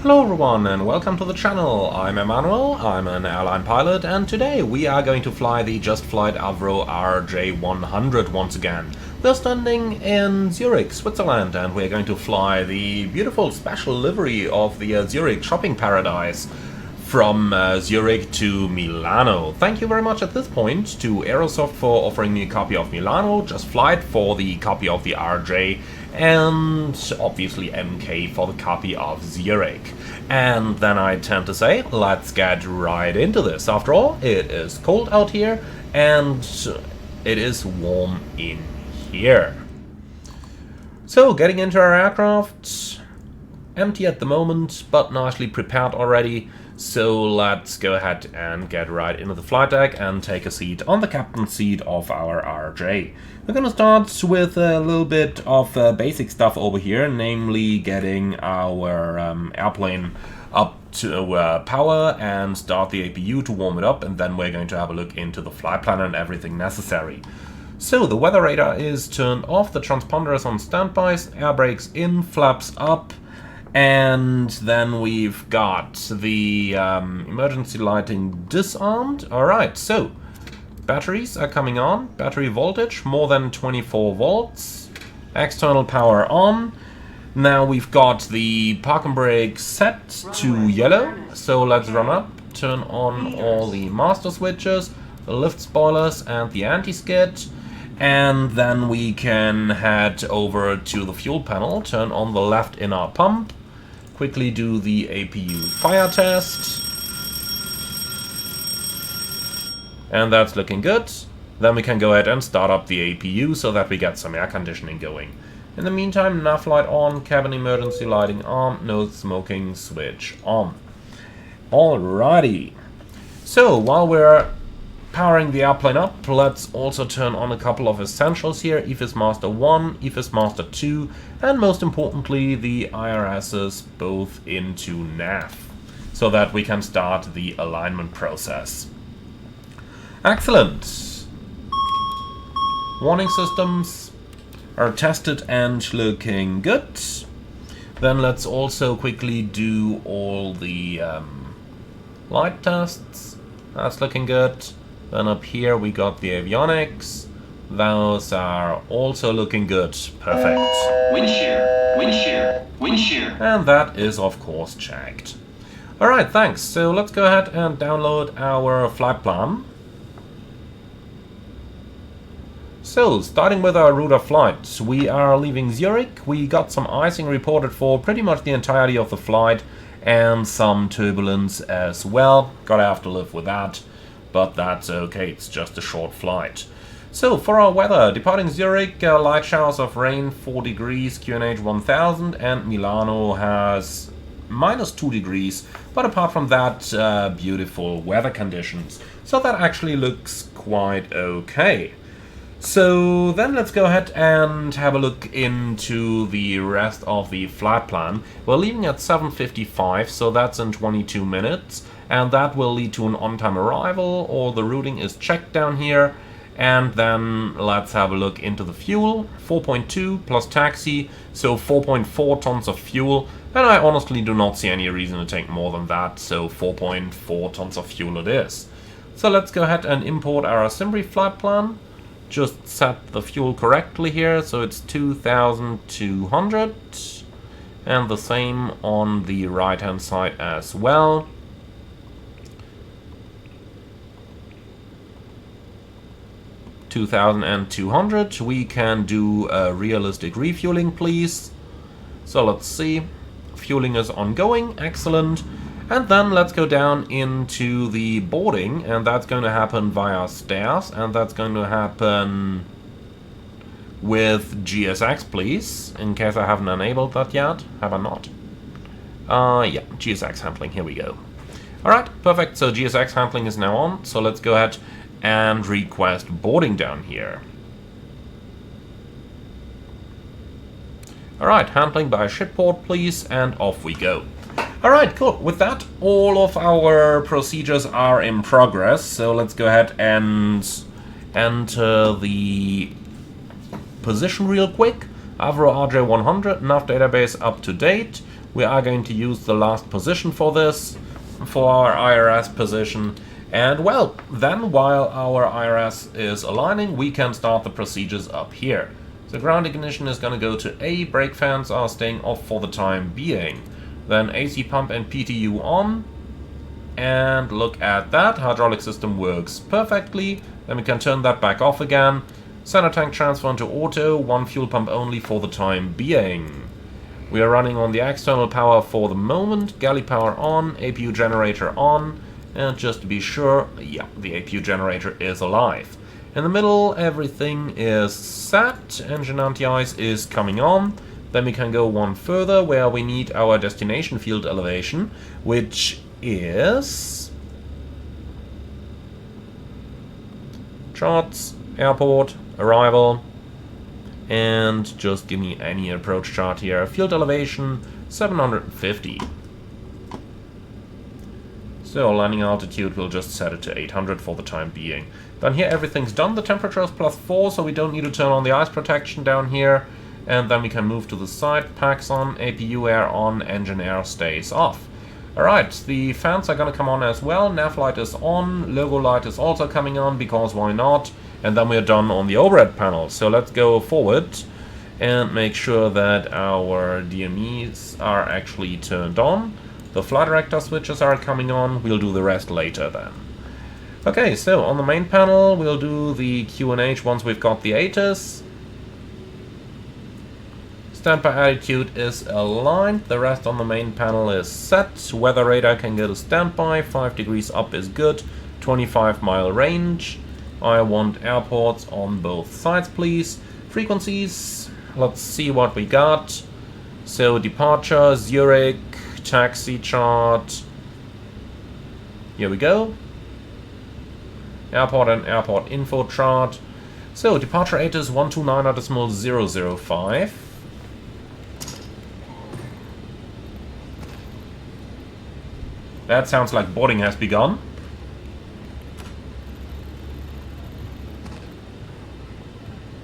Hello everyone and welcome to the channel. I'm Emmanuel, I'm an airline pilot, and today we are going to fly the Just Flight Avro RJ100 once again. We're standing in Zurich, Switzerland, and we're going to fly the beautiful special livery of the Zurich shopping paradise from Zurich to Milano. Thank you very much at this point to Aerosoft for offering me a copy of Milano, Just Flight for the copy of the RJ, and obviously MK for the copy of Zurich. And then I tend to say, let's get right into this. After all, it is cold out here and it is warm in here. So getting into our aircraft, empty at the moment, but nicely prepared already. So let's go ahead and get right into the flight deck and take a seat on the captain's seat of our RJ. We're gonna start with a little bit of basic stuff over here, namely getting our airplane up to power and start the APU to warm it up, and then we're going to have a look into the flight plan and everything necessary. So the weather radar is turned off, the transponder is on standbys, air brakes in, flaps up. And then we've got the emergency lighting disarmed. Alright, so batteries are coming on. Battery voltage more than 24 volts. External power on. Now we've got the park and brake set to yellow. So let's run up, turn on all the master switches, the lift spoilers and the anti-skid. And then we can head over to the fuel panel, turn on the left inner pump. Quickly do the APU fire test. And that's looking good. Then we can go ahead and start up the APU so that we get some air conditioning going. In the meantime, nav light on, cabin emergency lighting on, no smoking switch on. Alrighty. So while we're powering the airplane up, let's also turn on a couple of essentials here. EFIS Master 1, EFIS Master 2, and most importantly the IRSs both into nav, so that we can start the alignment process. Excellent! Warning systems are tested and looking good. Then let's also quickly do all the light tests. That's looking good. Then up here we got the avionics. Those are also looking good. Perfect. Wind shear, wind shear, wind shear. And that is of course checked. Alright, thanks. So let's go ahead and download our flight plan. So, starting with our route of flight, we are leaving Zurich. We got some icing reported for pretty much the entirety of the flight and some turbulence as well. Gotta have to live with that. But that's okay, it's just a short flight. So for our weather, departing Zurich, light showers of rain, 4 degrees, QNH 1000, and Milano has -2 degrees, but apart from that, beautiful weather conditions. So that actually looks quite okay. So then let's go ahead and have a look into the rest of the flight plan. We're leaving at 7:55, so that's in 22 minutes. And that will lead to an on-time arrival, or the routing is checked down here. And then let's have a look into the fuel. 4.2 plus taxi, so 4.4 tons of fuel. And I honestly do not see any reason to take more than that, so 4.4 tons of fuel it is. So let's go ahead and import our Simbri flight plan. Just set the fuel correctly here, so it's 2,200. And the same on the right-hand side as well. $2,200. We can do a realistic refueling, please. So let's see. Fueling is ongoing. Excellent. And then let's go down into the boarding, and that's going to happen via stairs, and that's going to happen with GSX, please, in case I haven't enabled that yet. Have I not? Yeah, GSX handling. Here we go. Alright, perfect. So GSX handling is now on. So let's go ahead and request boarding down here. Alright, handling by shipboard, please, and off we go. Alright, cool. With that, all of our procedures are in progress, so let's go ahead and enter the position real quick. Avro RJ100, nav database up to date. We are going to use the last position for this, for our IRS position. And well, then while our IRS is aligning, we can start the procedures up here. So ground ignition is going to go to A, brake fans are staying off for the time being. Then AC pump and PTU on. And look at that, hydraulic system works perfectly. Then we can turn that back off again. Center tank transfer into auto, one fuel pump only for the time being. We are running on the external power for the moment, galley power on, APU generator on. And just to be sure, yeah, the APU generator is alive. In the middle, everything is set. Engine anti-ice is coming on. Then we can go one further, where we need our destination field elevation, which is... charts, airport, arrival, and just give me any approach chart here. Field elevation, 750. So landing altitude, we'll just set it to 800 for the time being. Down here everything's done, the temperature is +4, so we don't need to turn on the ice protection down here. And then we can move to the side, packs on, APU air on, engine air stays off. Alright, the fans are gonna come on as well, nav light is on, logo light is also coming on, because why not? And then we're done on the overhead panel. So let's go forward and make sure that our DMEs are actually turned on. The flight director switches are coming on, we'll do the rest later then. Okay, so on the main panel we'll do the QNH once we've got the ATIS. Standby attitude is aligned, the rest on the main panel is set. Weather radar can go to standby, 5 degrees up is good, 25-mile range. I want airports on both sides please. Frequencies, let's see what we got. So departure, Zurich, taxi chart, here we go. Airport and airport info chart. So departure ATIS 129.005. That sounds like boarding has begun.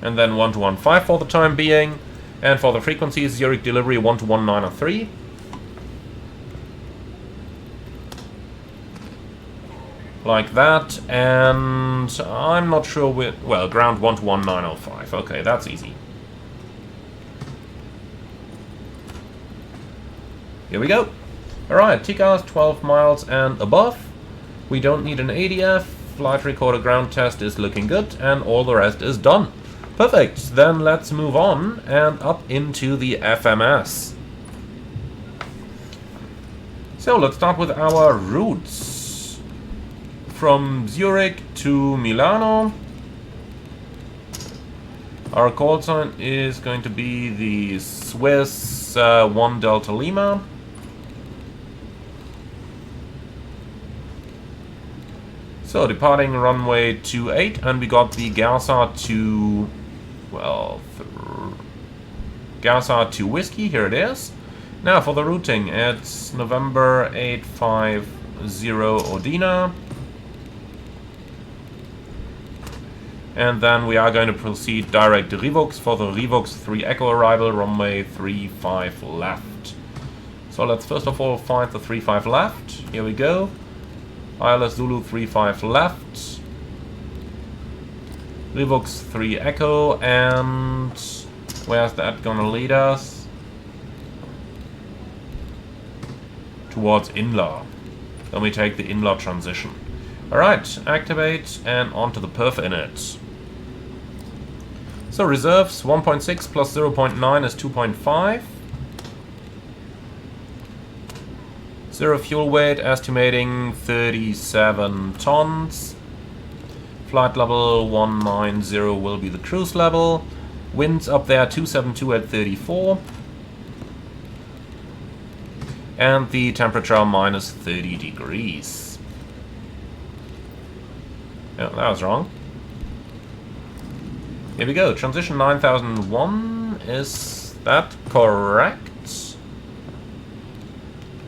And then 1215 for the time being. And for the frequencies, Zurich delivery 121903. Like that, and I'm not sure with, well, ground 121905. Okay, that's easy. Here we go. Alright, TCAS 12 miles and above. We don't need an ADF. Flight recorder ground test is looking good, and all the rest is done. Perfect, then let's move on and up into the FMS. So let's start with our routes. From Zurich to Milano. Our call sign is going to be the Swiss 1 Delta Lima. So departing runway 28, and we got the Garza to, well, Garza to Whiskey, here it is. Now for the routing, it's November 850 Odina. And then we are going to proceed direct to Revox for the Revox 3 Echo arrival, runway 35 left. So let's first of all find the 35 left. Here we go. ILS Zulu 35 left. Revox 3 Echo, and where's that gonna lead us? Towards Inla. Then we take the Inla transition. Alright, activate and onto the perf init. So reserves 1.6 plus 0.9 is 2.5. Zero fuel weight, estimating 37 tons. Flight level 190 will be the cruise level. Winds up there 272 at 34. And the temperature minus 30 degrees. Oh, that was wrong. Here we go, transition 9001, is that correct?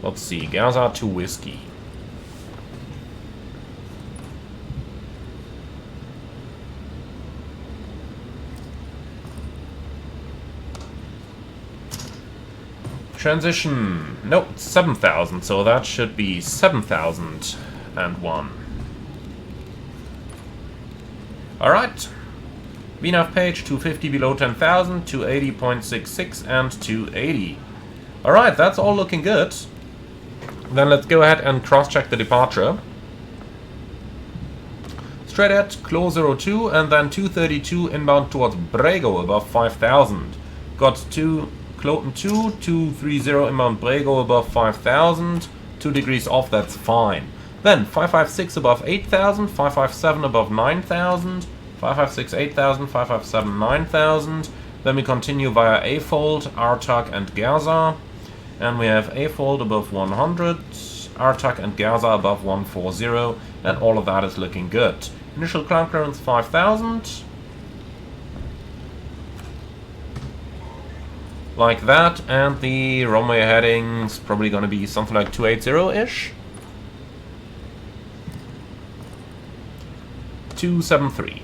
Let's see, Gaza to Whiskey. Transition. No, it's 7,000, so that should be 7,001. Alright. VNAV page 250 below 10,000, 280.66 and 280. Alright, that's all looking good. Then let's go ahead and cross-check the departure. Straight at close 02 and then 232 inbound towards Brego above 5,000. Got 2 Cloten 2, 230 inbound Brego above 5,000. 2 degrees off, that's fine. Then 556 above 8,000, 557 above 9,000, 556 8,000, 557 9,000. Then we continue via A-fold, RTAC and Gerza. And we have A-fold above 100, RTAC and Gerza above 140, and all of that is looking good. Initial climb clearance 5,000. Like that, and the runway heading's probably going to be something like 280-ish. 273.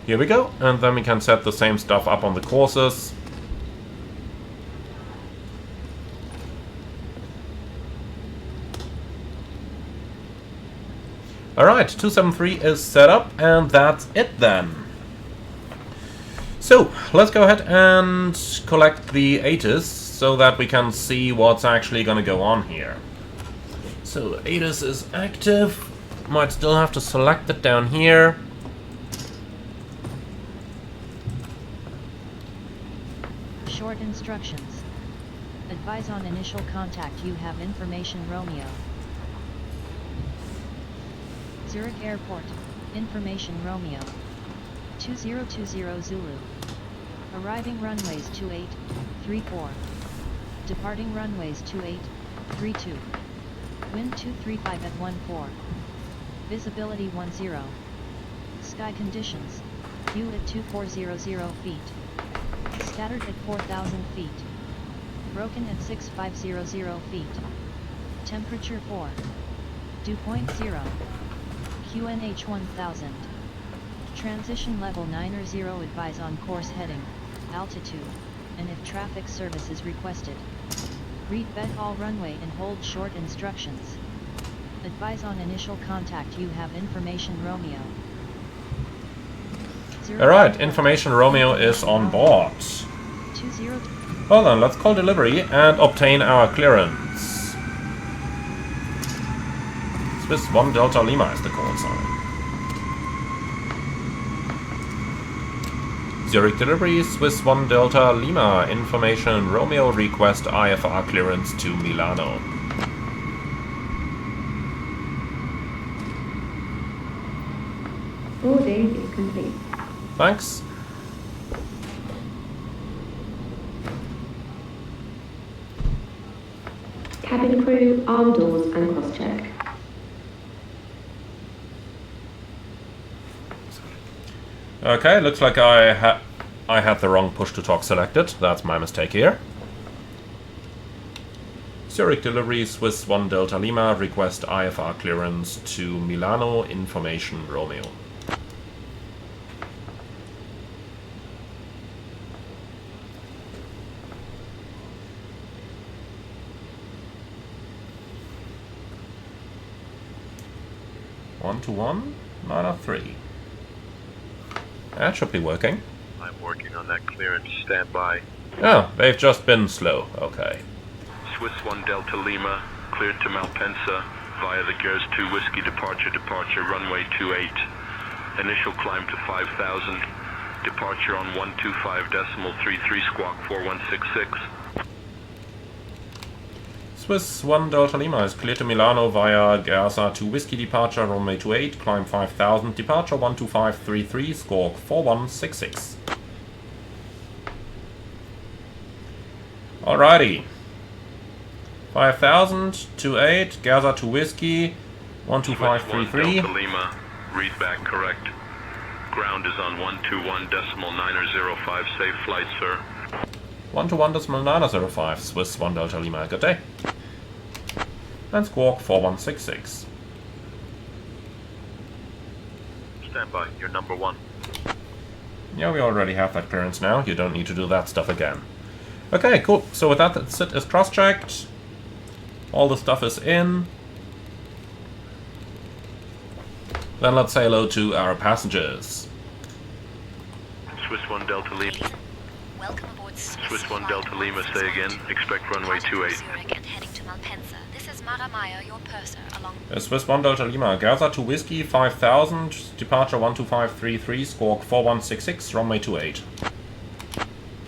Here we go, and then we can set the same stuff up on the courses. Alright, 273 is set up, and that's it then. So, let's go ahead and collect the ATIS so that we can see what's actually going to go on here. So, ATIS is active. Might still have to select it down here. Short instructions. Advise on initial contact. You have information Romeo. Zurich Airport. Information Romeo. 2020 Zulu. Arriving runways 28, 34. Departing runways 28, 32. Wind 235 at 14. Visibility 10. Sky conditions. View at 2400 feet. Scattered at 4,000 feet. Broken at 6500 feet. Temperature 4. Dew point 0. QNH 1000. Transition level 9 or 0. Advise on course heading, altitude, and if traffic service is requested. Read vet all runway and hold short instructions. Advise on initial contact. You have information Romeo. Alright, information Romeo is on board. 20. Well then, let's call delivery and obtain our clearance. Swiss 1 Delta Lima is the call sign. Zurich delivery, Swiss 1 Delta Lima, information Romeo, request IFR clearance to Milano. Boarding is complete. Thanks. Cabin crew, arm doors and cross-check. Okay, looks like I had the wrong push-to-talk selected. That's my mistake here. Zurich delivery, Swiss 1 Delta Lima, request IFR clearance to Milano, information Romeo. One to 1, 903. That should be working. I'm working on that clearance. Stand by. Oh, they've just been slow. Okay. Swiss 1 Delta Lima, cleared to Malpensa via the Gears 2 Whiskey departure, runway 28. Initial climb to 5,000. Departure on 125.33 squawk 4166. Swiss 1 Delta Lima is cleared to Milano via Gerza 2 Whiskey departure, runway 28, climb 5000, departure 12533, squawk 4166. Alrighty. 5000, 28, Gerza 2 Whiskey, 12533. Delta Lima, read back correct. Ground is on 121.905, safe flight, sir. 121.905, Swiss 1 Delta Lima, good day. and squawk 4166. Stand by, you're number 1. Yeah, we already have that clearance now. You don't need to do that stuff again. Okay, cool. So with that, the SID is cross-checked. All the stuff is in. Then let's say hello to our passengers. Swiss 1 Delta Lima. Welcome aboard Swiss 1 Delta Lima, say again. Expect runway 28. Zurich and heading to Malpensa. This is Mara Meyer, your purser, along... Swiss 1 Delta Lima, Gaza to Whiskey 5000, departure 12533, squawk 4166, runway 28.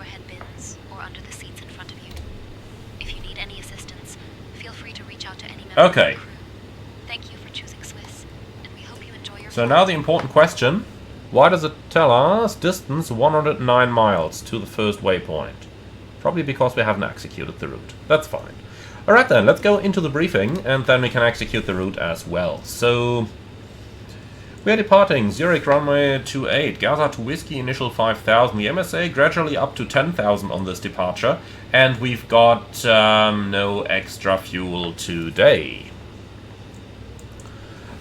overhead bins or under the seats in front of you. If you need any assistance, feel free to reach out to any member of Okay. the crew. Thank you for choosing Swiss, and we hope you enjoy your So now the important question. Why does it tell us distance 109 miles to the first waypoint? Probably because we haven't executed the route. That's fine. Alright then, let's go into the briefing and then we can execute the route as well. So, we are departing Zurich runway 28, Gaza to Whiskey, initial 5000, the MSA gradually up to 10,000 on this departure, and we've got no extra fuel today.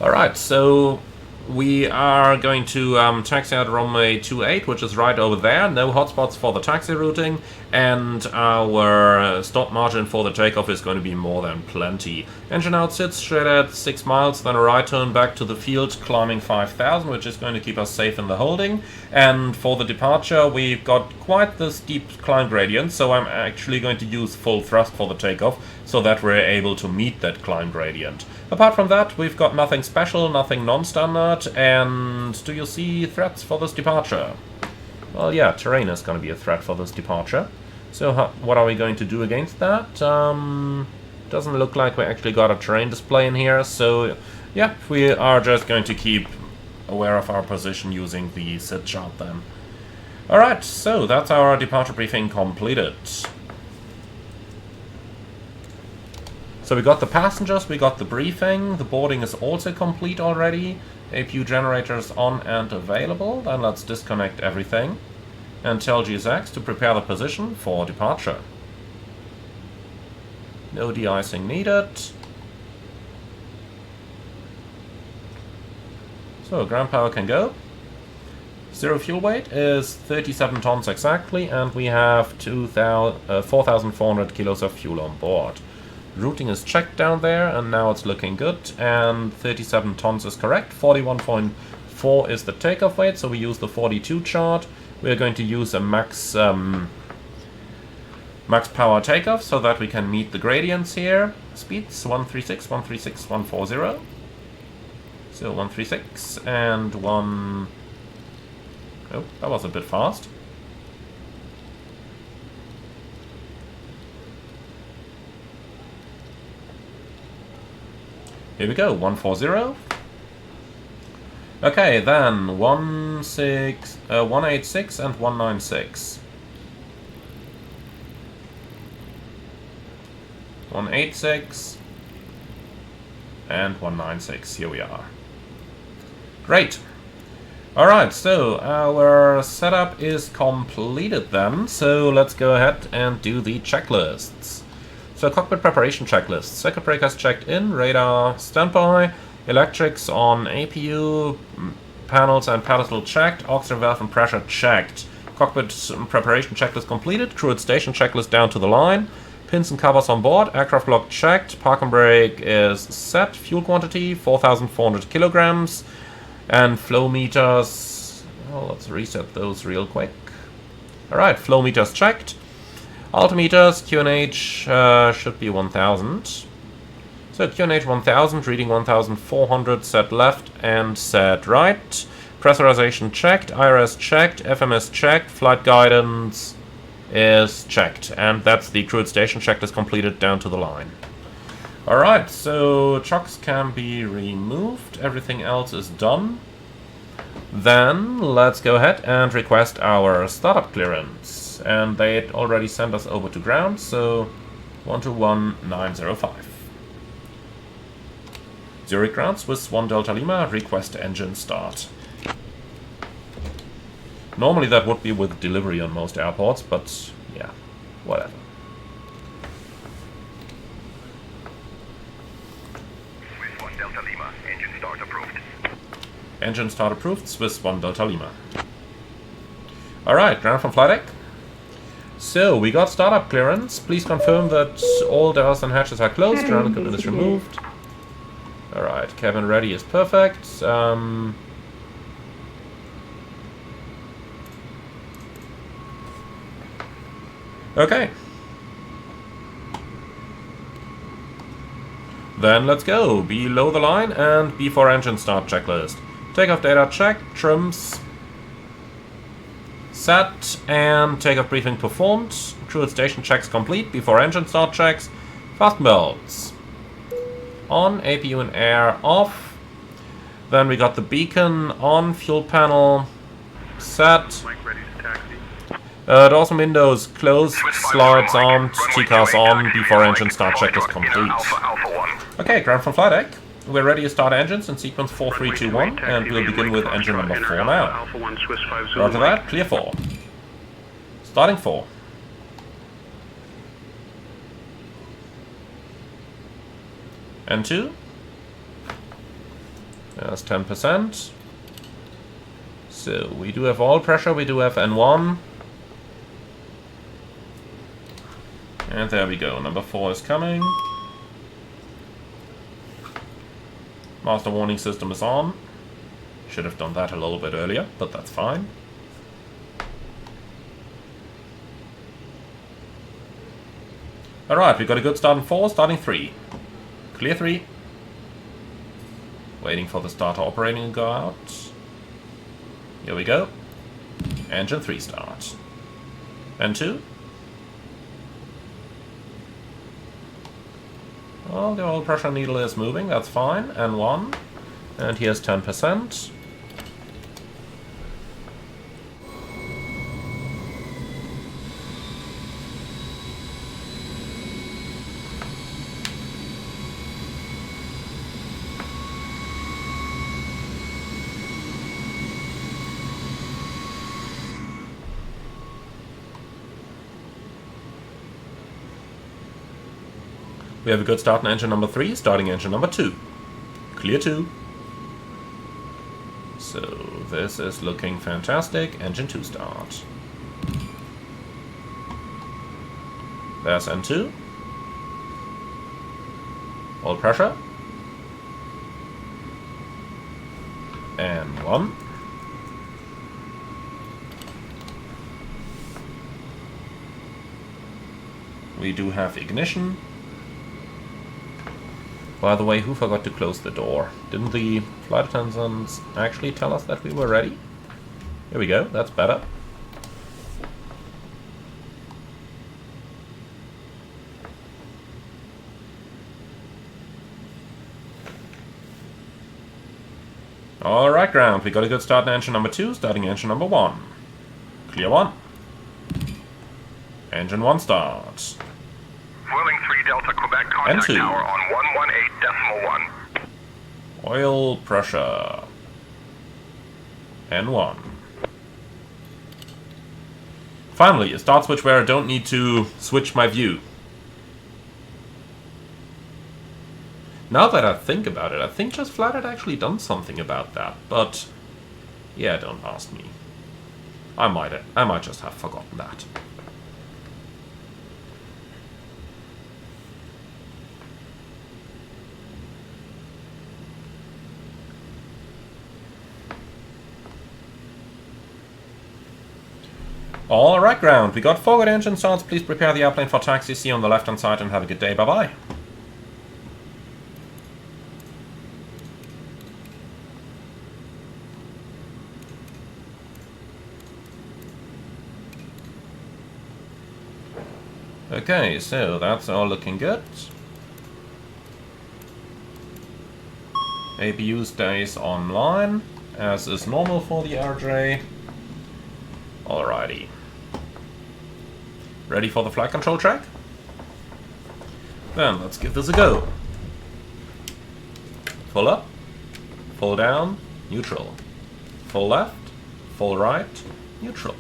Alright, so we are going to taxi out runway 28, which is right over there. No hotspots for the taxi routing, and our stop margin for the takeoff is going to be more than plenty. Engine out sits straight at 6 miles, then a right turn back to the field, climbing 5000, which is going to keep us safe in the holding. And for the departure, we've got quite the steep climb gradient, so I'm actually going to use full thrust for the takeoff, so that we're able to meet that climb gradient. Apart from that, we've got nothing special, nothing non-standard, and do you see threats for this departure? Well, yeah, terrain is going to be a threat for this departure. So what are we going to do against that? Doesn't look like we actually got a terrain display in here, so yeah, we are just going to keep aware of our position using the SID chart then. Alright, so that's our departure briefing completed. So we got the passengers, we got the briefing, the boarding is also complete already. APU generators on and available. Then let's disconnect everything and tell GSX to prepare the position for departure. No de-icing needed. So ground power can go. Zero fuel weight is 37 tons exactly, and we have 4,400 kilos of fuel on board. Routing is checked down there, and now it's looking good, and 37 tons is correct. 41.4 is the takeoff weight, so we use the 42 chart. We are going to use a max power takeoff so that we can meet the gradients here. Speeds 136, 136, 140. So 136 and 1... Oh, that was a bit fast. Here we go, 140. Okay, then 186 and 196. 186 and 196. Here we are. Great. Alright, so our setup is completed then. So let's go ahead and do the checklists. So cockpit preparation checklist. Circuit breakers checked in, radar standby, electrics on APU, panels and pedestal checked, auxiliary valve and pressure checked. Cockpit preparation checklist completed, crew at station checklist down to the line, pins and covers on board, aircraft block checked, park and brake is set, fuel quantity 4,400 kilograms, and flow meters, well, let's reset those real quick. Alright, flow meters checked. Altimeters, QNH should be 1000. So QNH 1000, reading 1400, set left and set right. Pressurization checked, IRS checked, FMS checked, flight guidance is checked. And that's the crew at station checklist completed down to the line. Alright, so chocks can be removed, everything else is done. Then let's go ahead and request our startup clearance. And they already sent us over to ground, so 121905. Zurich ground, Swiss 1 Delta Lima, request engine start. Normally that would be with delivery on most airports, but yeah, whatever. Engine start approved, Swiss 1 Delta Lima. Alright, ground from flight deck. So, we got startup clearance. Please confirm that all doors and hatches are closed, ground equipment is removed. Alright, cabin ready is perfect. Okay. Then let's go. Below the line and before engine start checklist. Takeoff data check, trims set, and takeoff briefing performed. Crew station checks complete. Before engine start checks. Fasten belts on, APU and air off. Then we got the beacon on, fuel panel set. Doors and windows closed, slides armed, TCAS on, before engine start check is complete. Okay, ground from flight deck. We're ready to start engines in sequence 4, 3, 2, 1, and we'll begin with engine number 4 now. Roger that, clear 4. Starting 4. N2. That's 10%. So we do have all pressure, we do have N1. And there we go, number 4 is coming. Master warning system is on. Should have done that a little bit earlier, but that's fine. Alright, we got a good start in 4, starting 3. Clear 3. Waiting for the starter operating to go out. Here we go. Engine 3 start. N2. Well, the oil pressure needle is moving, that's fine. N1. And here's 10%. We have a good start in engine number 3, starting engine number 2. Clear 2. So this is looking fantastic. Engine 2 start. There's N2. Oil pressure. N1. We do have ignition. By the way, who forgot to close the door? Didn't the flight attendants actually tell us that we were ready? Here we go, that's better. Alright, ground, we got a good start in engine number 2, starting engine number 1. Clear 1. Engine 1 start. Whirling 3 Delta Quebec contact N2. tower on 118.1. Oil pressure. N1. Finally, a start switch where I don't need to switch my view. Now that I think about it, I think Just Flight had actually done something about that, but yeah, don't ask me. I might just have forgotten that. Alright, ground. We got forward engine starts. Please prepare the airplane for taxi. See you on the left hand side and have a good day. Bye bye. Okay, so that's all looking good. APU stays online, as is normal for the RJ. Alrighty. Ready for the flight control check? Then let's give this a go. Full up, full down, neutral. Full left, full right, neutral.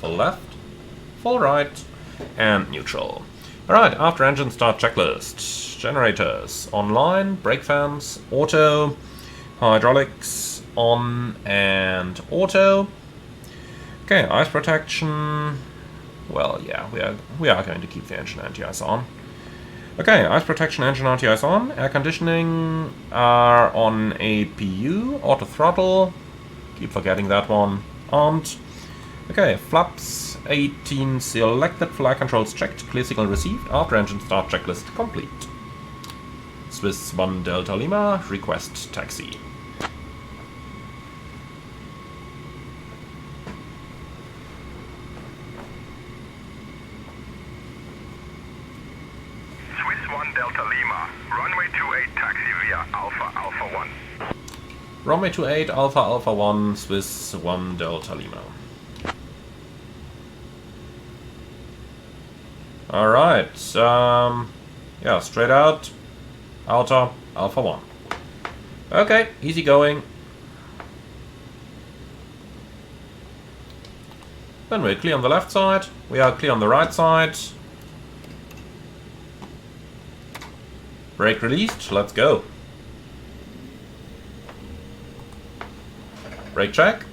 Full left, full right, and neutral. Alright, after engine start checklist. Generators online, brake fans, auto, hydraulics, on and auto. Okay, ice protection. Well, yeah, we are going to keep the engine anti-ice on. Okay, ice protection, engine anti-ice on. Air conditioning are on APU. Auto throttle. Keep forgetting that one. Armed. Okay, flaps 18 selected. Flight controls checked. Clear signal received. After engine start checklist complete. Swiss 1 Delta Lima. Request taxi. Runway 28, Alpha Alpha 1, Swiss 1 Delta Lima. Alright, yeah, straight out, outer, Alpha 1. Okay, easy going. Then we're clear on the left side, we are clear on the right side. Brake released, let's go. Brake check.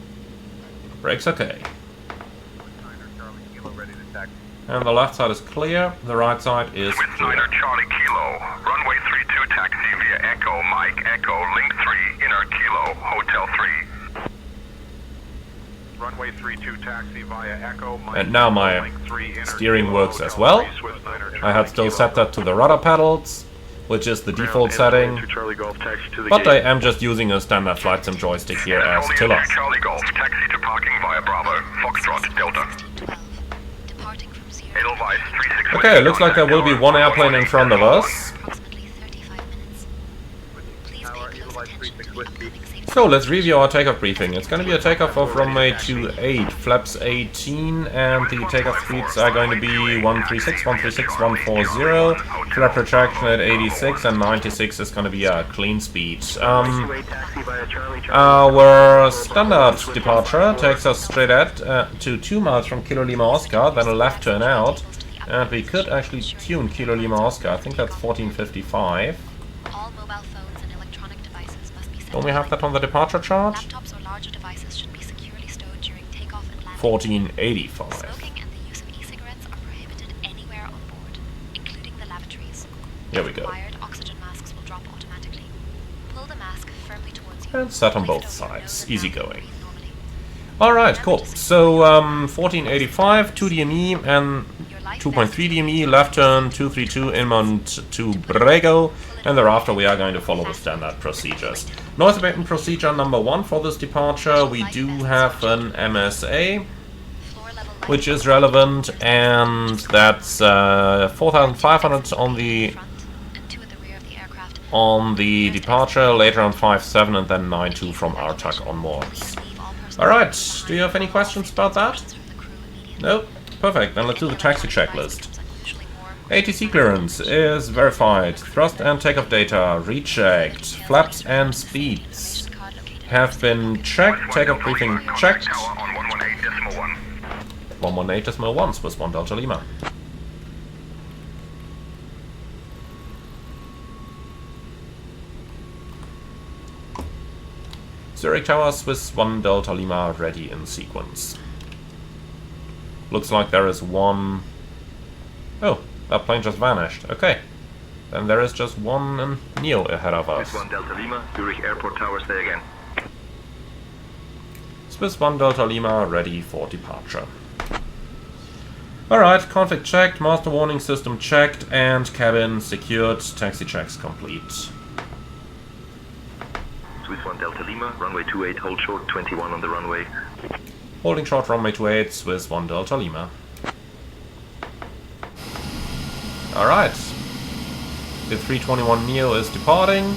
Brakes okay. And the left side is clear, the right side is clear. Charlie Kilo, runway 32 taxi via Echo, Mike, Echo, link 3, inner Kilo, Hotel 3. Runway 32 taxi via Echo, Mike, and now my steering works as well. I had still set that to the rudder pedals, which is the default setting, but I am just using a standard flight sim joystick here as tiller. Charlie Golf, taxi to parking via Bravo, Foxtrot, Delta. Okay, looks like there will be one airplane in front of us. So let's review our takeoff briefing. It's going to be a takeoff of runway 28, flaps 18, and the takeoff speeds are going to be 136, 136, 140, flap retraction at 86, and 96 is going to be a clean speed. Our standard departure takes us straight at to 2 miles from Kilo Lima Oscar, then a left turn out, and we could actually tune Kilo Lima Oscar. I think that's 1455. Don't we have that on the departure chart? Laptops or larger devices should be securely stowed during takeoff and landing. 1485. Smoking and the use of e-cigarettes are prohibited anywhere on board, including the lavatories. Here we go. Required oxygen masks will drop automatically. Pull the mask firmly towards you. And set on Place both it over your sides. nose and Easy mouth and going. breathe normally. Alright, cool. So 1485, 2 DME and 2.3 DME, left turn, 232 inbound to Brego, and thereafter we are going to follow the standard procedures. Noise abatement procedure number 1 for this departure, we do have an MSA, which is relevant, and that's 4,500 on the departure, later on 5.7 and then 9.2 from RTAC onwards. Alright, do you have any questions about that? No? Perfect, then let's do the taxi checklist. ATC clearance is verified. Thrust and takeoff data rechecked. Flaps and speeds have been checked. Takeoff briefing checked. 118.1 Swiss 1 Delta Lima. Zurich Tower, Swiss 1 Delta Lima, ready in sequence. Looks like there is one... Oh, that plane just vanished. Okay. Then there is just one Neo ahead of us. Swiss 1 Delta Lima, Zurich Airport Tower, stay again. Swiss 1 Delta Lima, ready for departure. Alright, config checked, master warning system checked, and cabin secured. Taxi checks complete. Swiss 1 Delta Lima, runway 28, hold short, 21 on the runway. Holding short runway 28, Swiss 1 Delta Lima. Alright. The 321 Neo is departing.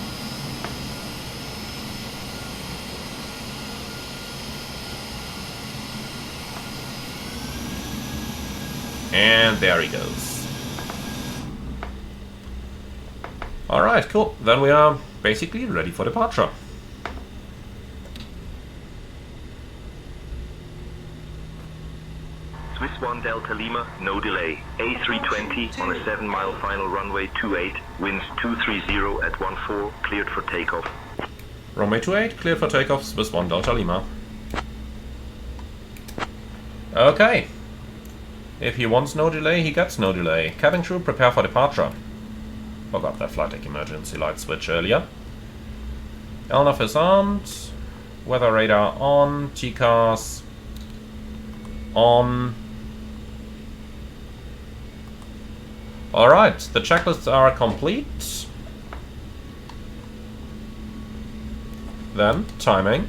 And there he goes. Alright, cool. Then we are basically ready for departure. Swiss 1 Delta Lima, no delay. A320 on a 7-mile final runway 28, winds 230 at 14, cleared for takeoff. Runway 28, cleared for takeoff, Swiss 1 Delta Lima. Okay. If he wants no delay, he gets no delay. Cabin crew, prepare for departure. Forgot that flight deck emergency light switch earlier. LNAV is armed. Weather radar on. TCAS on. Alright, the checklists are complete. Then, timing.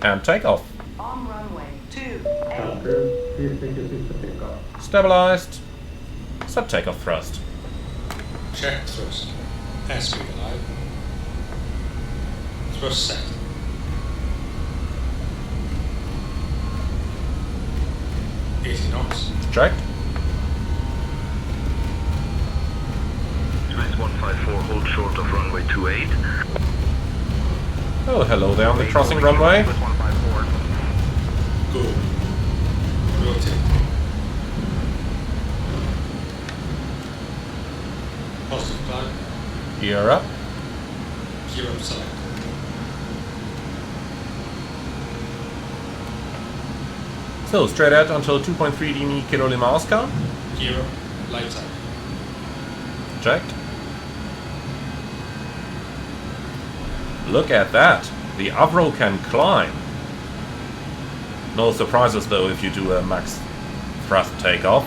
And takeoff. On runway 28. Stabilized. Set takeoff thrust. Check thrust. Airspeed alive. Thrust set. $80 knots. Checked. Swiss 154, hold short of runway 28. Oh, hello there on the crossing runway. Swiss 154. Go. Rotate. Positive climb. Gear up. Gear up select. So, straight out until 2.3 dm Kilo Lima Oscar. Gear up. Lights out. Checked. Look at that. The Avro can climb. No surprises though if you do a max thrust takeoff.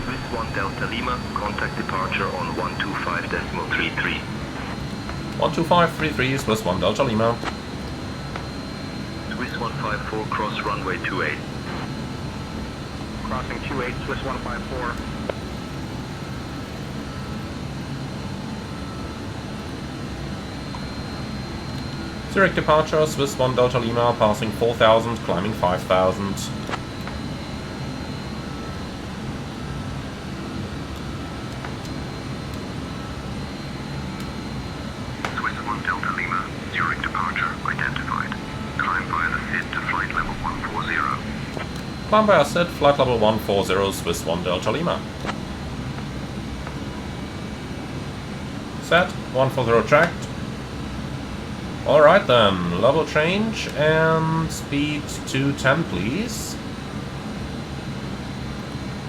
Swiss 1 Delta Lima, contact departure on 125.33. 12533 Swiss 1 Delta Lima. Swiss 154, cross runway 28. Crossing 28, Swiss 154. Zurich departure, Swiss 1 Delta Lima, passing 4,000, climbing 5,000. Swiss 1 Delta Lima, Zurich departure identified. Climb via the SID to flight level 140. Climb by SID, flight level 140, Swiss 1 Delta Lima. Set, 140 tracked. Alright then, level change and speed to 10 please.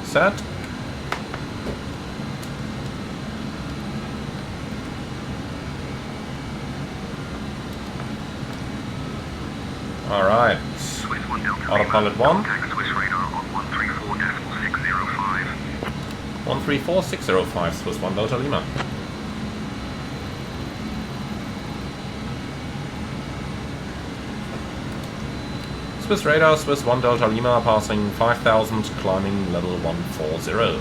Set. Alright. Autopilot 1. 134.605 Swiss 1 Delta Lima. Swiss radar, Swiss 1 Delta Lima, passing 5,000, climbing level 140.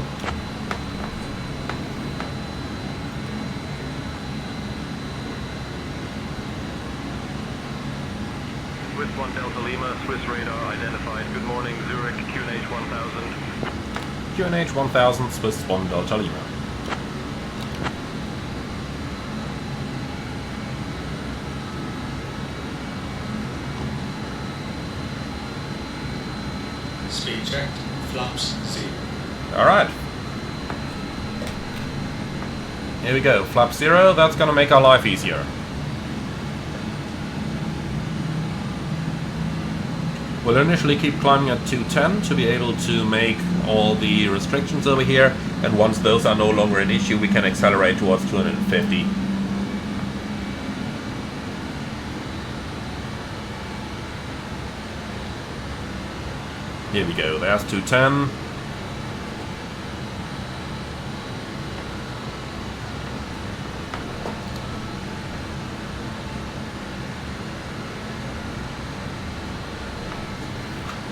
Swiss 1 Delta Lima, Swiss radar identified. Good morning, Zurich, QNH 1000. QNH 1000, Swiss 1 Delta Lima. Speed checked. Flaps 0. Alright. Here we go, flap 0, that's gonna make our life easier. We'll initially keep climbing at 210 to be able to make all the restrictions over here, and once those are no longer an issue, we can accelerate towards 250. Here we go, there's 210.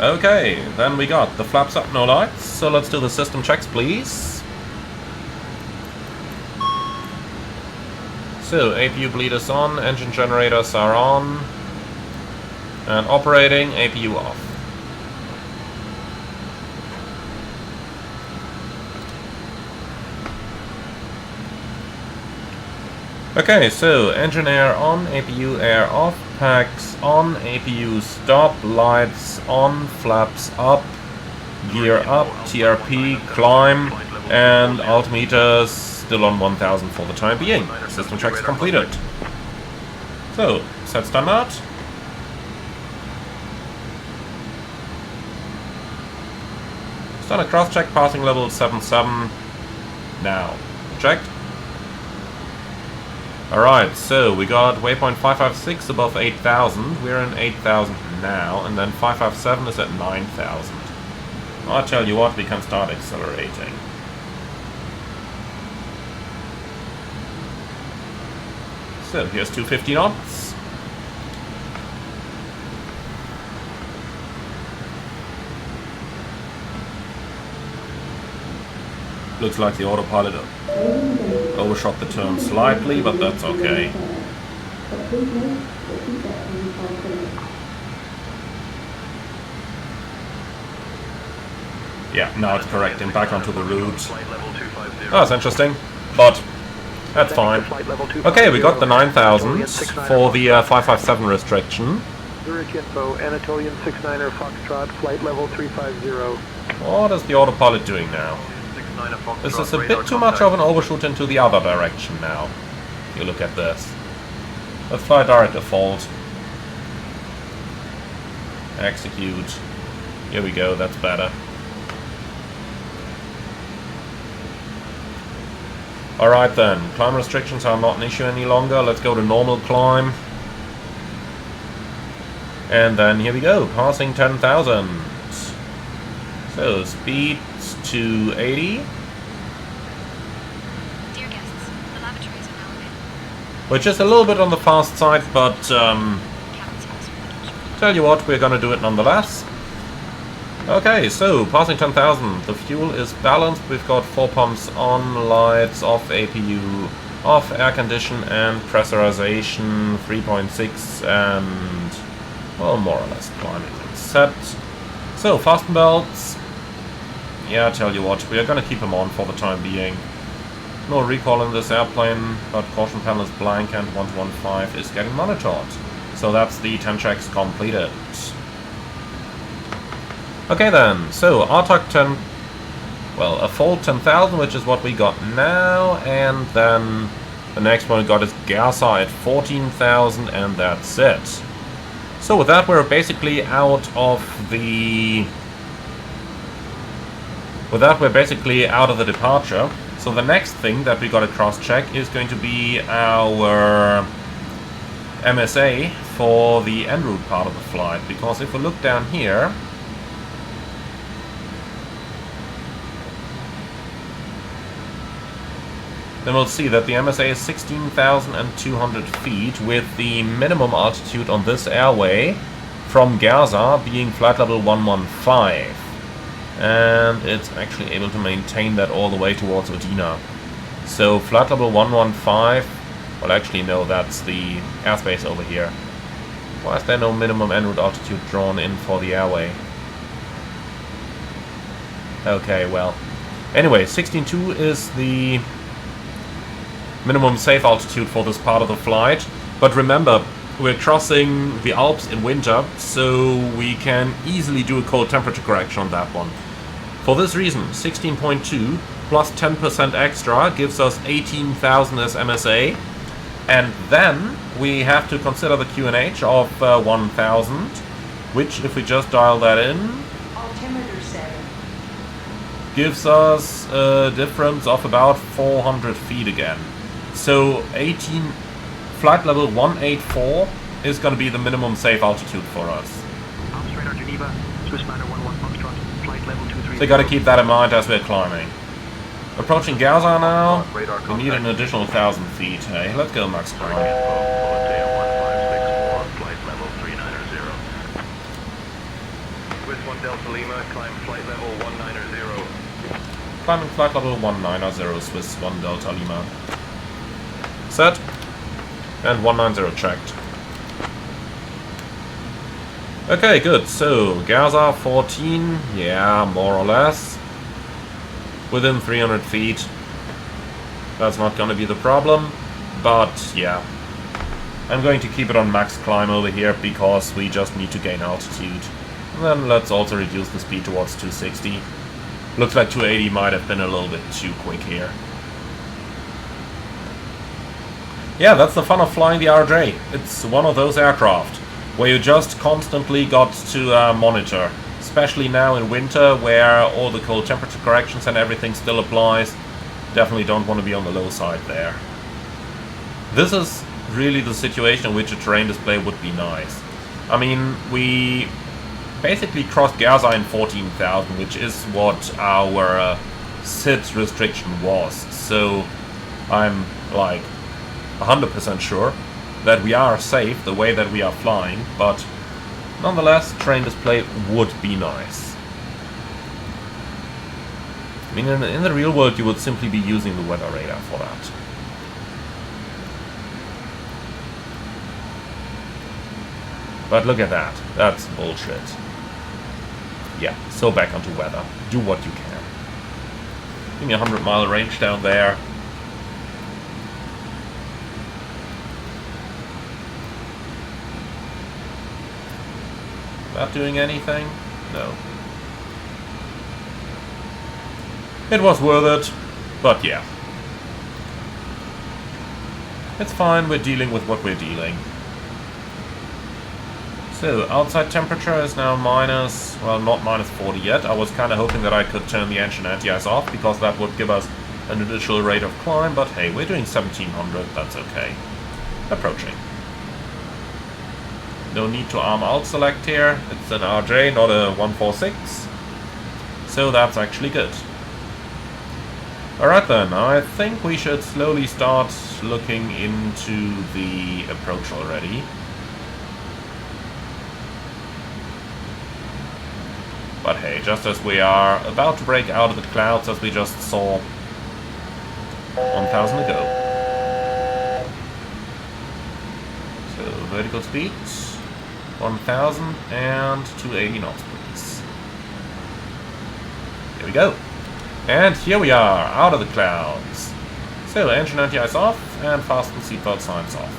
Okay, then we got the flaps up, no lights, so let's do the system checks, please. So, APU bleed is on, engine generators are on, and operating, APU off. Okay, so engine air on, APU air off, packs on, APU stop, lights on, flaps up, gear up, TRP, climb, and altimeter still on 1000 for the time being. System checks completed. So, set standard. Standard cross check, passing level 77. Now, checked. Alright, so we got waypoint 556 above 8000. We're in 8000 now, and then 557 is at 9000. I'll tell you what, we can start accelerating. So here's 250 knots. Looks like the autopilot overshot the turn slightly, but that's okay. Yeah, now it's correcting back onto the route. Oh, that's interesting, but that's fine. Okay, we got the 9000 for the 557 restriction. Zurich info, Anatolian 69er Foxtrot, flight level 350. What is the autopilot doing now? This is a bit too much of an overshoot into the other direction now. If you look at this. Let's fly direct default. Execute. Here we go, that's better. Alright then, climb restrictions are not an issue any longer. Let's go to normal climb. And then here we go, passing 10,000. So, speed to 80. Dear guests, the lavatories are now available. Which is a little bit on the fast side, but Cabin service for tell you what, we're gonna do it nonetheless. Okay, so passing 10,000. The fuel is balanced. We've got 4 pumps on, lights off, APU off, air condition and pressurization 3.6, and well, more or less climbing and set. So fasten belts. Yeah, I tell you what, we are gonna keep them on for the time being. No recall in this airplane, but caution panel is blank and 115 is getting monitored. So that's the 10 checks completed. Okay then, so RTOC 10, well, a full 10,000, which is what we got now, and then the next one we got is Gaza at 14,000, and that's it. So with that, we're basically out of the... With that, we're basically out of the departure. So the next thing that we got to cross-check is going to be our MSA for the en route part of the flight, because if we look down here, then we'll see that the MSA is 16,200 feet, with the minimum altitude on this airway from Gaza being flight level 115. And it's actually able to maintain that all the way towards Udina. So flight level 115, well actually no, that's the airspace over here. Why is there no minimum en route altitude drawn in for the airway? Okay, well. Anyway, 16.2 is the minimum safe altitude for this part of the flight. But remember, we're crossing the Alps in winter, so we can easily do a cold temperature correction on that one. For this reason, 16.2 plus 10% extra gives us 18,000 as MSA. And then we have to consider the QNH of 1,000, which, if we just dial that in, Altimeter 7. gives us a difference of about 400 feet again. So flight level 184 is going to be the minimum safe altitude for us. Alps radar Geneva, Swiss Matter 11 Foxtrot, flight level 230. So you got to keep that in mind as we're climbing. Approaching Gaza now. We need an additional 1,000 feet. Hey, let's go max climb. Flight level 390. Swiss 1 Delta Lima, climb flight level 190. Climbing flight level 190, Swiss 1 Delta Lima. Set. And 190 checked. Okay, good. So, Gaza 14. Yeah, more or less. Within 300 feet. That's not going to be the problem. But, yeah. I'm going to keep it on max climb over here because we just need to gain altitude. Then let's also reduce the speed towards 260. Looks like 280 might have been a little bit too quick here. Yeah, that's the fun of flying the RJ. It's one of those aircraft where you just constantly got to monitor. Especially now in winter where all the cold temperature corrections and everything still applies. Definitely don't want to be on the low side there. This is really the situation in which a terrain display would be nice. I mean, we basically crossed Gaza in 14,000, which is what our SID restriction was. So I'm like 100% sure that we are safe the way that we are flying, but nonetheless, terrain display would be nice. I mean, in the real world, you would simply be using the weather radar for that. But look at that. That's bullshit. Yeah, so back onto weather. Do what you can. Give me a 100-mile range down there. Not doing anything? No. It was worth it, but yeah. It's fine, we're dealing with what we're dealing. So, outside temperature is now minus, well, not minus 40 yet. I was kind of hoping that I could turn the engine anti-ice off, because that would give us an additional rate of climb, but hey, we're doing 1700, that's okay. Approaching. No need to arm alt select here. It's an RJ, not a 146. So that's actually good. Alright then, I think we should slowly start looking into the approach already. But hey, just as we are about to break out of the clouds as we just saw 1000 ago. So, vertical speed. 1000 and 280 knots, please. Here we go. And here we are, out of the clouds. So, engine anti-ice off, and fasten seatbelt signs off.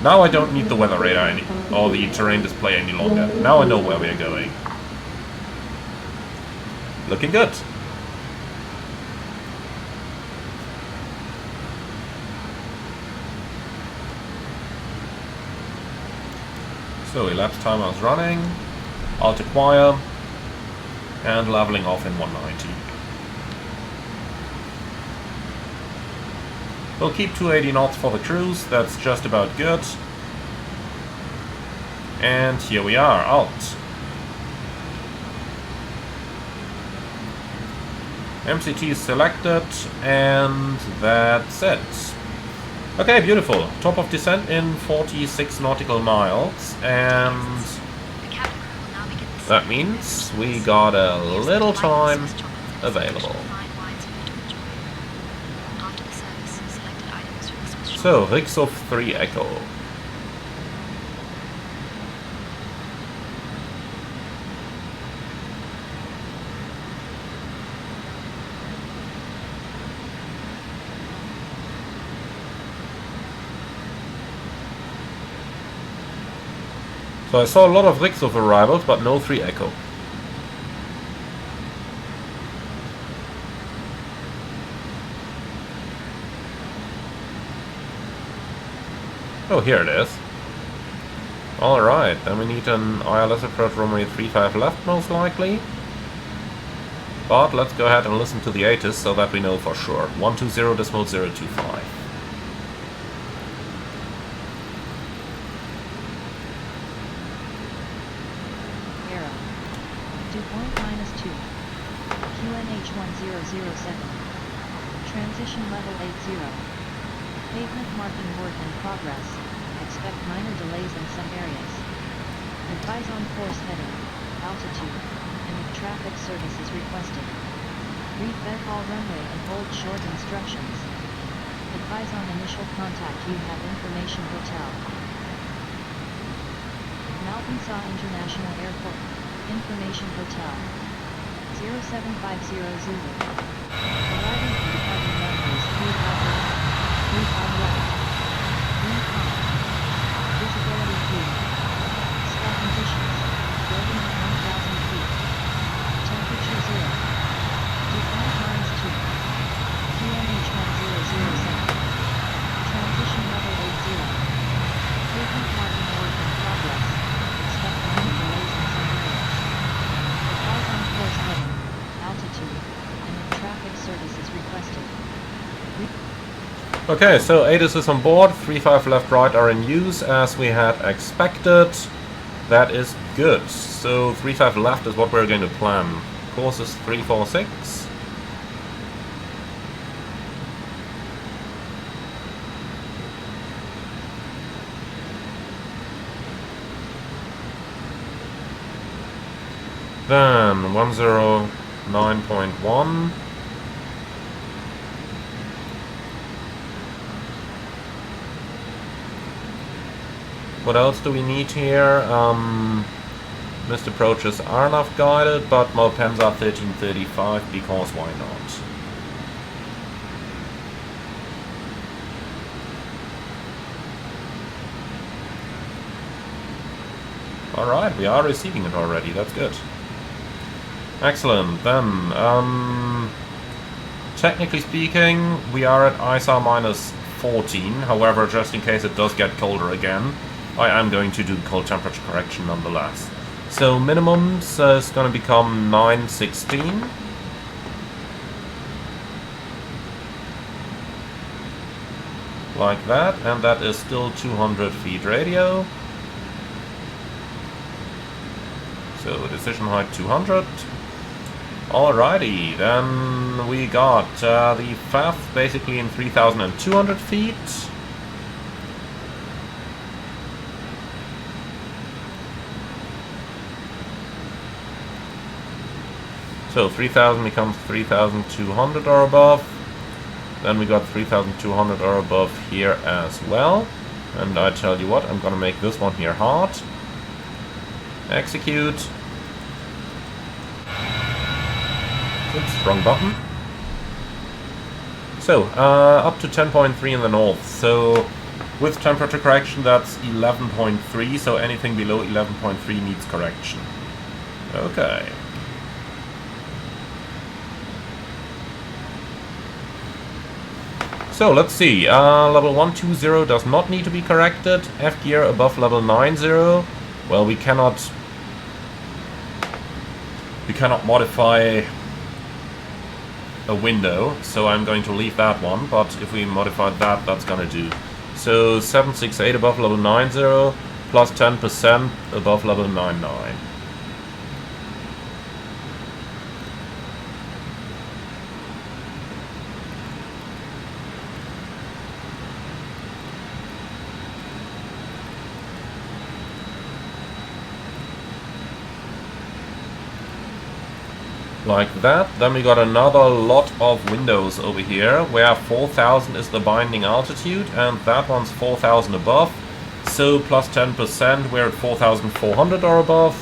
Now I don't need the weather radar or the terrain display any longer. Now I know where we are going. Looking good. So, elapsed time I was running, alt acquire, and leveling off in 190. We'll keep 280 knots for the cruise, that's just about good. And here we are, alt. MCT is selected, and that's it. Okay, beautiful. Top of descent in 46 nautical miles, and that means we got a little time available. So, RIX of 3 Echo. So I saw a lot of RIX of arrivals, but no 3 Echo. Oh, here it is. Alright, then we need an ILS Approach runway 35 left, most likely. But let's go ahead and listen to the ATIS so that we know for sure. 120.025. Transition level 80. Pavement marking work in progress. Expect minor delays in some areas. Advise on course heading, altitude, and if traffic service is requested. Read all runway and hold short instructions. Advise on initial contact. You have information hotel. Malpensa International Airport. Information hotel. 0750 Zulu. Arriving and departing runways 35 left, 35 right, wind calm, visibility Okay, so ATIS is on board, 3-5 left right are in use as we had expected. That is good. So 3-5 left is what we're going to plan. Course is 346. Then 109.1. What else do we need here? Missed approaches are enough guided, but Malpensa 1335 because why not? Alright, we are receiving it already, that's good. Excellent, then, technically speaking, we are at ISR minus 14, however, just in case it does get colder again, I am going to do cold temperature correction nonetheless. So minimums is going to become 916. Like that, and that is still 200 feet radio. So decision height 200. Alrighty, then we got the FAF basically in 3,200 feet. So 3,000 becomes 3,200 or above. Then we got 3,200 or above here as well. And I tell you what, I'm gonna make this one here hard. Execute. Oops, wrong button. So, up to 10.3 in the north. So, with temperature correction, that's 11.3. So, anything below 11.3 needs correction. Okay. So, let's see. Level 120 does not need to be corrected. F gear above level 90. Well, we cannot modify a window, so I'm going to leave that one, but if we modify that, that's gonna do. So 768 above level 90, plus 10% above level 99. Like that. Then we got another lot of windows over here, where 4,000 is the binding altitude, and that one's 4,000 above. So plus 10%, we're at 4,400 or above.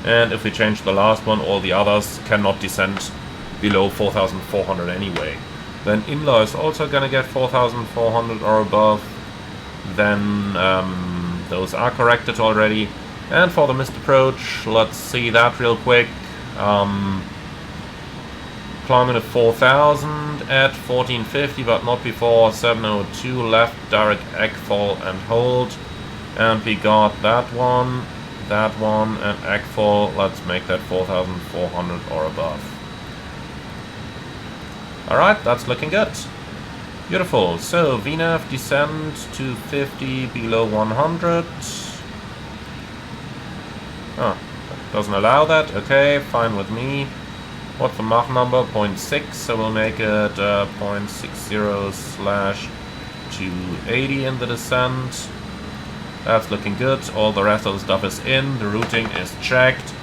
And if we change the last one, all the others cannot descend below 4,400 anyway. Then Inla is also gonna get 4,400 or above. Then those are corrected already. And for the missed approach, let's see that real quick. Climbing to 4,000 at 1450, but not before 702 left, direct Eggfall and hold. And we got that one, and Eggfall. Let's make that 4,400 or above. Alright, that's looking good. Beautiful. So VNAV descend to 50 below 100. Oh, doesn't allow that. Okay, fine with me. What's the Mach number? 0.6. So we'll make it 0.60/280 in the descent. That's looking good. All the rest of the stuff is in. The routing is checked.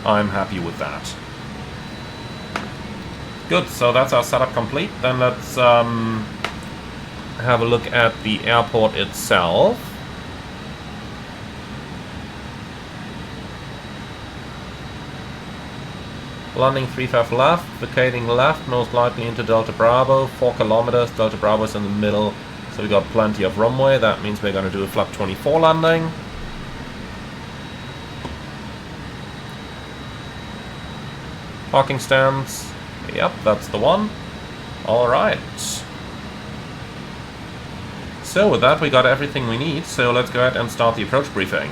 I'm happy with that. Good, so that's our setup complete. Then let's have a look at the airport itself. Landing 35 left, vacating left, most likely into Delta Bravo, 4 kilometers, Delta Bravo is in the middle, so we got plenty of runway. That means we're going to do a flap 24 landing. Parking stands. Yep, that's the one. Alright. So with that we got everything we need, so let's go ahead and start the approach briefing.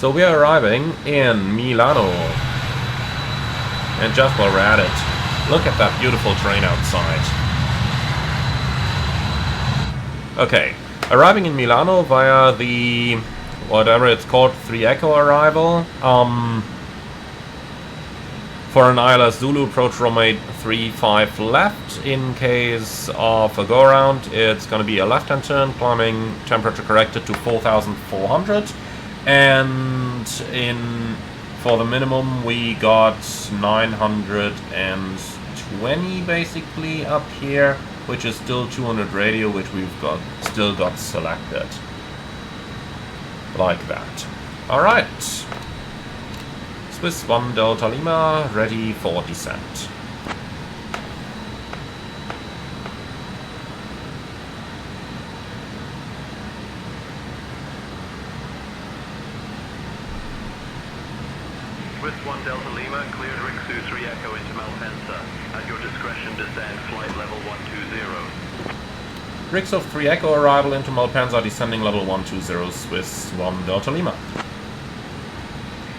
So we are arriving in Milano. And just while we're at it, look at that beautiful train outside. Okay, arriving in Milano via the, whatever it's called, 3 Echo arrival. For an ILS Zulu approach runway 35 left. In case of a go-around, it's going to be a left-hand turn, climbing temperature corrected to 4,400. And for the minimum, we got 920 basically up here, which is still 200 radio, which we've still got selected. Like that. Alright. Swiss 1 Delta Lima, ready for descent. Swiss 1 Delta Lima, cleared Rixu 3 Echo into Malpensa. At your discretion, descend flight level 120. Rixu 3 Echo arrival into Malpensa, descending level 120, Swiss 1 Delta Lima.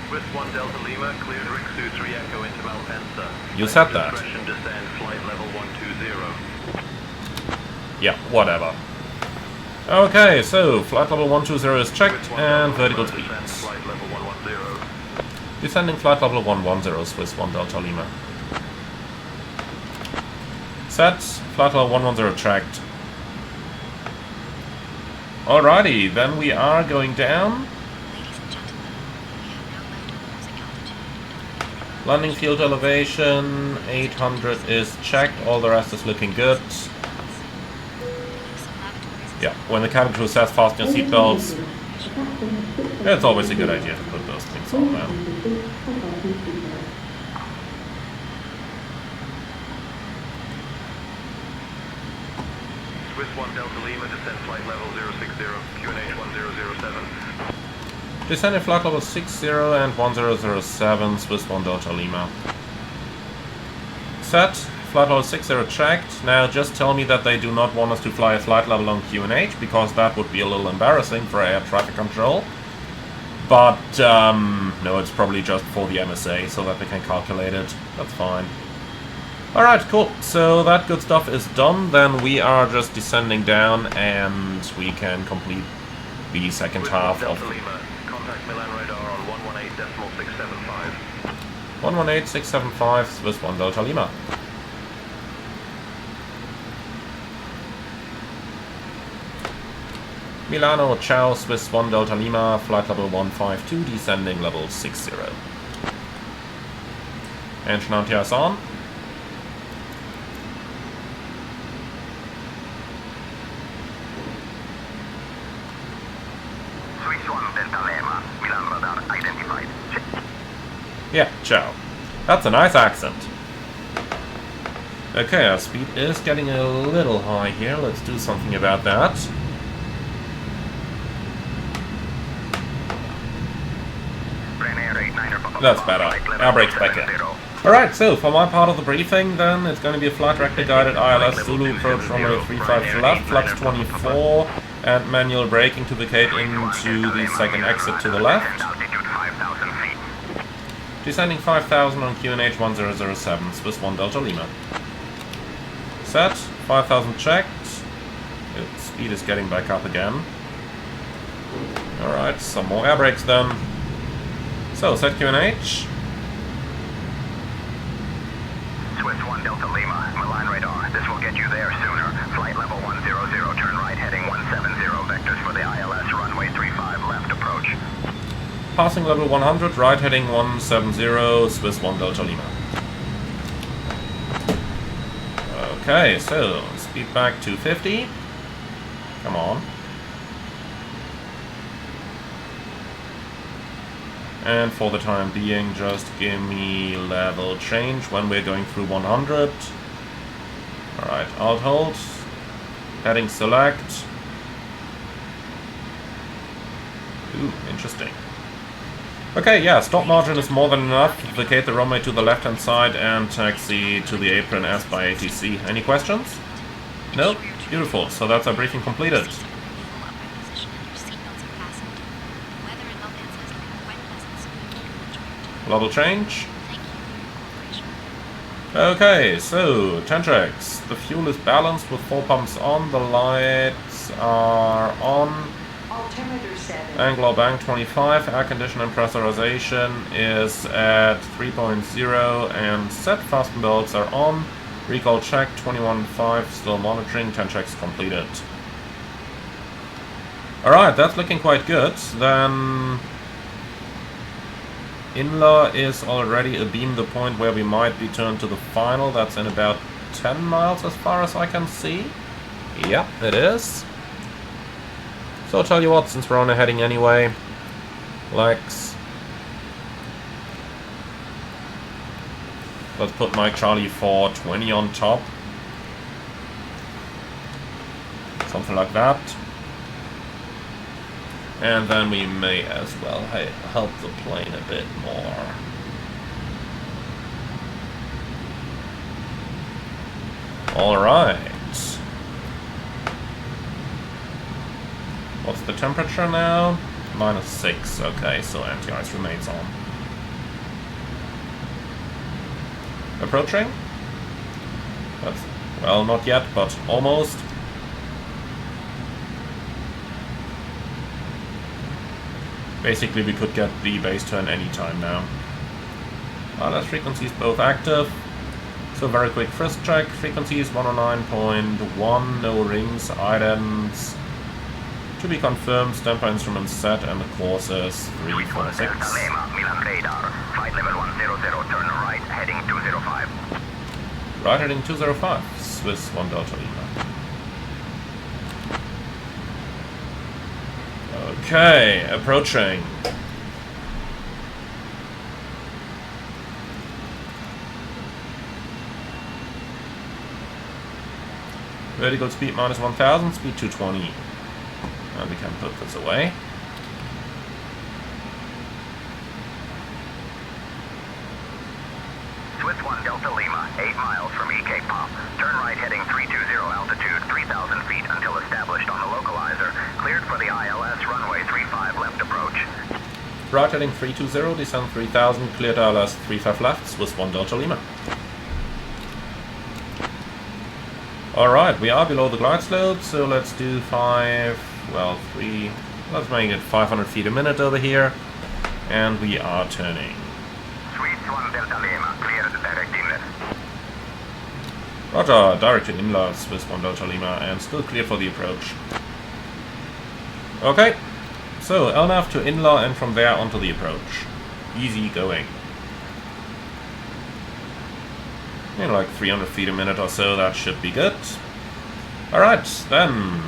Swiss 1 Delta Lima, cleared Rixu 3 Echo into Malpensa. You said that. Discretion, descend flight level 120. Yeah, whatever. Okay, so flight level 120 is checked and vertical speed. Flight level 110. Descending flight level 110, Swiss 1 Delta Lima. Set, flight level 110 checked. Alrighty, then we are going down. Landing field elevation 800 is checked, all the rest is looking good. Yeah, when the cabin crew says fasten your seatbelts, it's always a good idea to put those things on there. Swiss 1 Delta Lima, descend flight level 060, QNH 1007. Descending flight level 60 and 1007, Swiss 1 Delta Lima. Set, flight level 60 checked. Now just tell me that they do not want us to fly a flight level on QNH, because that would be a little embarrassing for air traffic control. But, no, it's probably just for the MSA, so that they can calculate it. That's fine. Alright, cool. So that good stuff is done. Then we are just descending down, and we can complete the second half of... Contact Milano radar on 118.675. 118.675, Swiss 1 Delta Lima. Milano, ciao, Swiss 1 Delta Lima, flight level 152, descending level 60. Engine anti-ice on. Yeah, ciao. That's a nice accent. Okay, our speed is getting a little high here. Let's do something about that. That's better. Our brake's back in. Alright, so for my part of the briefing, then, it's going to be a flight director guided ILS Zulu approach runway 35 left, flaps 24, and manual braking to vacate into the second exit to the left. Descending 5,000 on QNH 1007, Swiss 1 Delta Lima. Set, 5,000 checked. Its speed is getting back up again. Alright, some more air brakes then. So, set QNH. Swiss 1 Delta Lima, Milan radar. This will get you there sooner. Flight level 100, turn right heading 170, vectors for the ILS runway 35 left approach. Passing level 100, right heading 170, Swiss 1 Delta Lima. Okay, so speed back to 50. Come on. And for the time being, just give me level change when we're going through 100. Alright, alt hold. Heading select. Ooh, interesting. Okay, yeah, stop margin is more than enough. Vacate the runway to the left-hand side and taxi to the apron as by ATC. Any questions? No? Beautiful, so that's our briefing completed. Level change. Thank you for your cooperation. Okay, so Tentrix. The fuel is balanced with 4 pumps on. The lights are on. Altimeter 7. Angular bank 25. Air condition and pressurization is at 3.0 and set. Fasten belts are on. Recall check 21.5. Still monitoring. Tentrix completed. Alright, that's looking quite good. Then Inla is already abeam the point where we might be turned to the final. That's in about 10 miles as far as I can see. Yep, it is. So I'll tell you what, since we're on a heading anyway, let's put Mike Charlie 420 on top. Something like that. And then we may as well help the plane a bit more. Alright. What's the temperature now? -6. Okay, so anti-ice remains on. Approaching? That's, well, not yet, but almost. Basically, we could get the base turn anytime now. ILS frequencies both active. So very quick frisk check. Frequency is 109.1, no rings, idents. To be confirmed, standby instruments set, and the course is 346. Milan radar, flight level 100, turn right, heading 205. Right heading 205, Swiss 1 Delta Lima. Okay, approaching. Vertical speed -1000, speed 220. And we can put this away. Swiss 1 Delta Lima, 8 miles from EK Pop. Turn right heading 320, altitude 3,000 feet until established on the localizer. Cleared for the ILS runway 35 left approach. Right heading 320, descend 3000, cleared ILS 35 left, Swiss 1 Delta Lima. Alright, we are below the glide slope, so let's do 3, let's make it 500 feet a minute over here, and we are turning. Swiss 1 Delta Lima, cleared direct inlet. Roger, direct to inlet, Swiss 1 Delta Lima, and still clear for the approach. Okay, so LNAV to inlet and from there onto the approach. Easy going. In like 300 feet a minute or so, that should be good. Alright, then.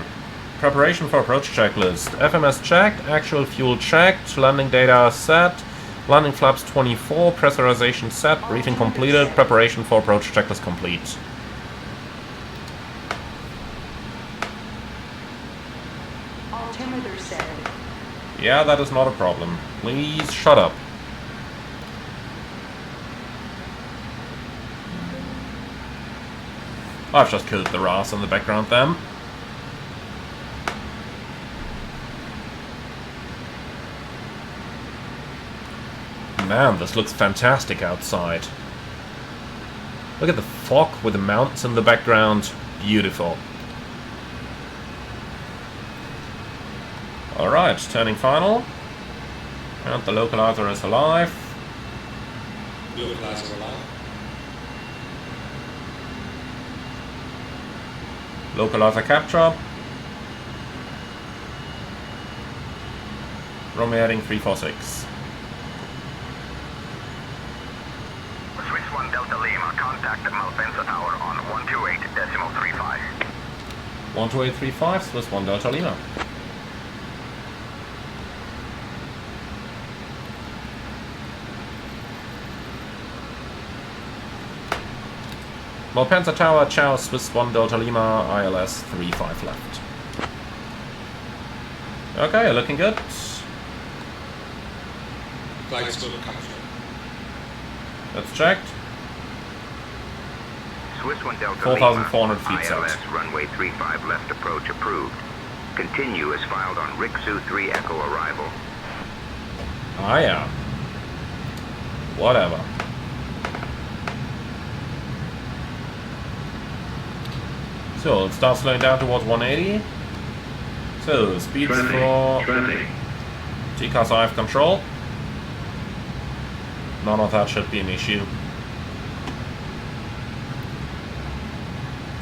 Preparation for approach checklist. FMS checked, actual fuel checked, landing data set, landing flaps 24, pressurization set, briefing completed, preparation for approach checklist complete. Altimeter 7. Yeah, that is not a problem. Please shut up. I've just killed the RAS in the background then. Man, this looks fantastic outside. Look at the fog with the mountains in the background. Beautiful. Alright, turning final. And the localizer is alive. Localizer alive. Localizer capture. Runway heading 346. Swiss 1 Delta Lima, contact Malpensa Tower on 128.35. 12835, Swiss 1 Delta Lima. Malpensa Tower, ciao, Swiss 1 Delta Lima, ILS 35 left. Okay, looking good. Flight is good capture. That's checked. Swiss 1 Delta 4,400 feet ILS set. runway 35 left approach approved. Continue as filed on Rixu 3 Echo arrival. Ah, yeah. Whatever. So let's start slowing down towards 180. So speeds for TCAS IF control. None of that should be an issue.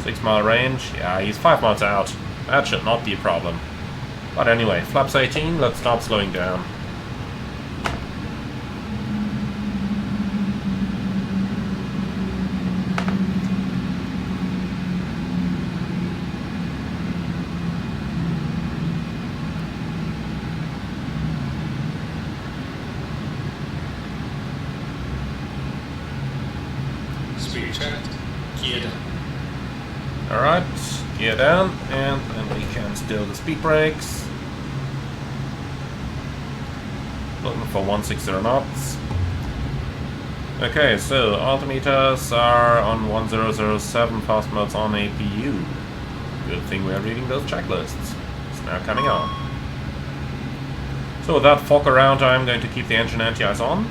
6 mile range. Yeah, he's 5 miles out. That should not be a problem. But anyway, flaps 18, let's start slowing down. Speed checked. Gear down. Alright, gear down, and then we can still the speed brakes. Looking for 160 knots. Okay, so altimeters are on 1007, fast modes on APU. Good thing we are reading those checklists. It's now coming on. So with that fog around, I'm going to keep the engine anti-ice on.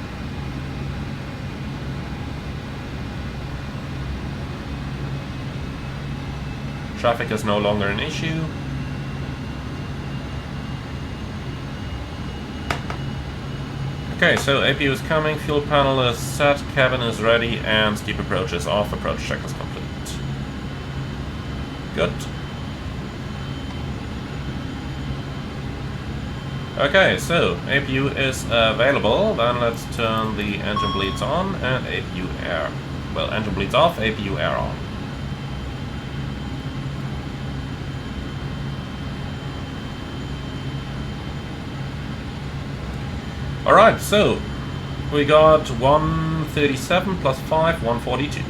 Traffic is no longer an issue. Okay, so APU is coming, fuel panel is set, cabin is ready, and steep approach is off. Approach check is complete. Good. Okay, so APU is available. Then let's turn the engine bleeds on and APU air. Well, engine bleeds off, APU air on. Alright, so we got 137 plus 5, 142.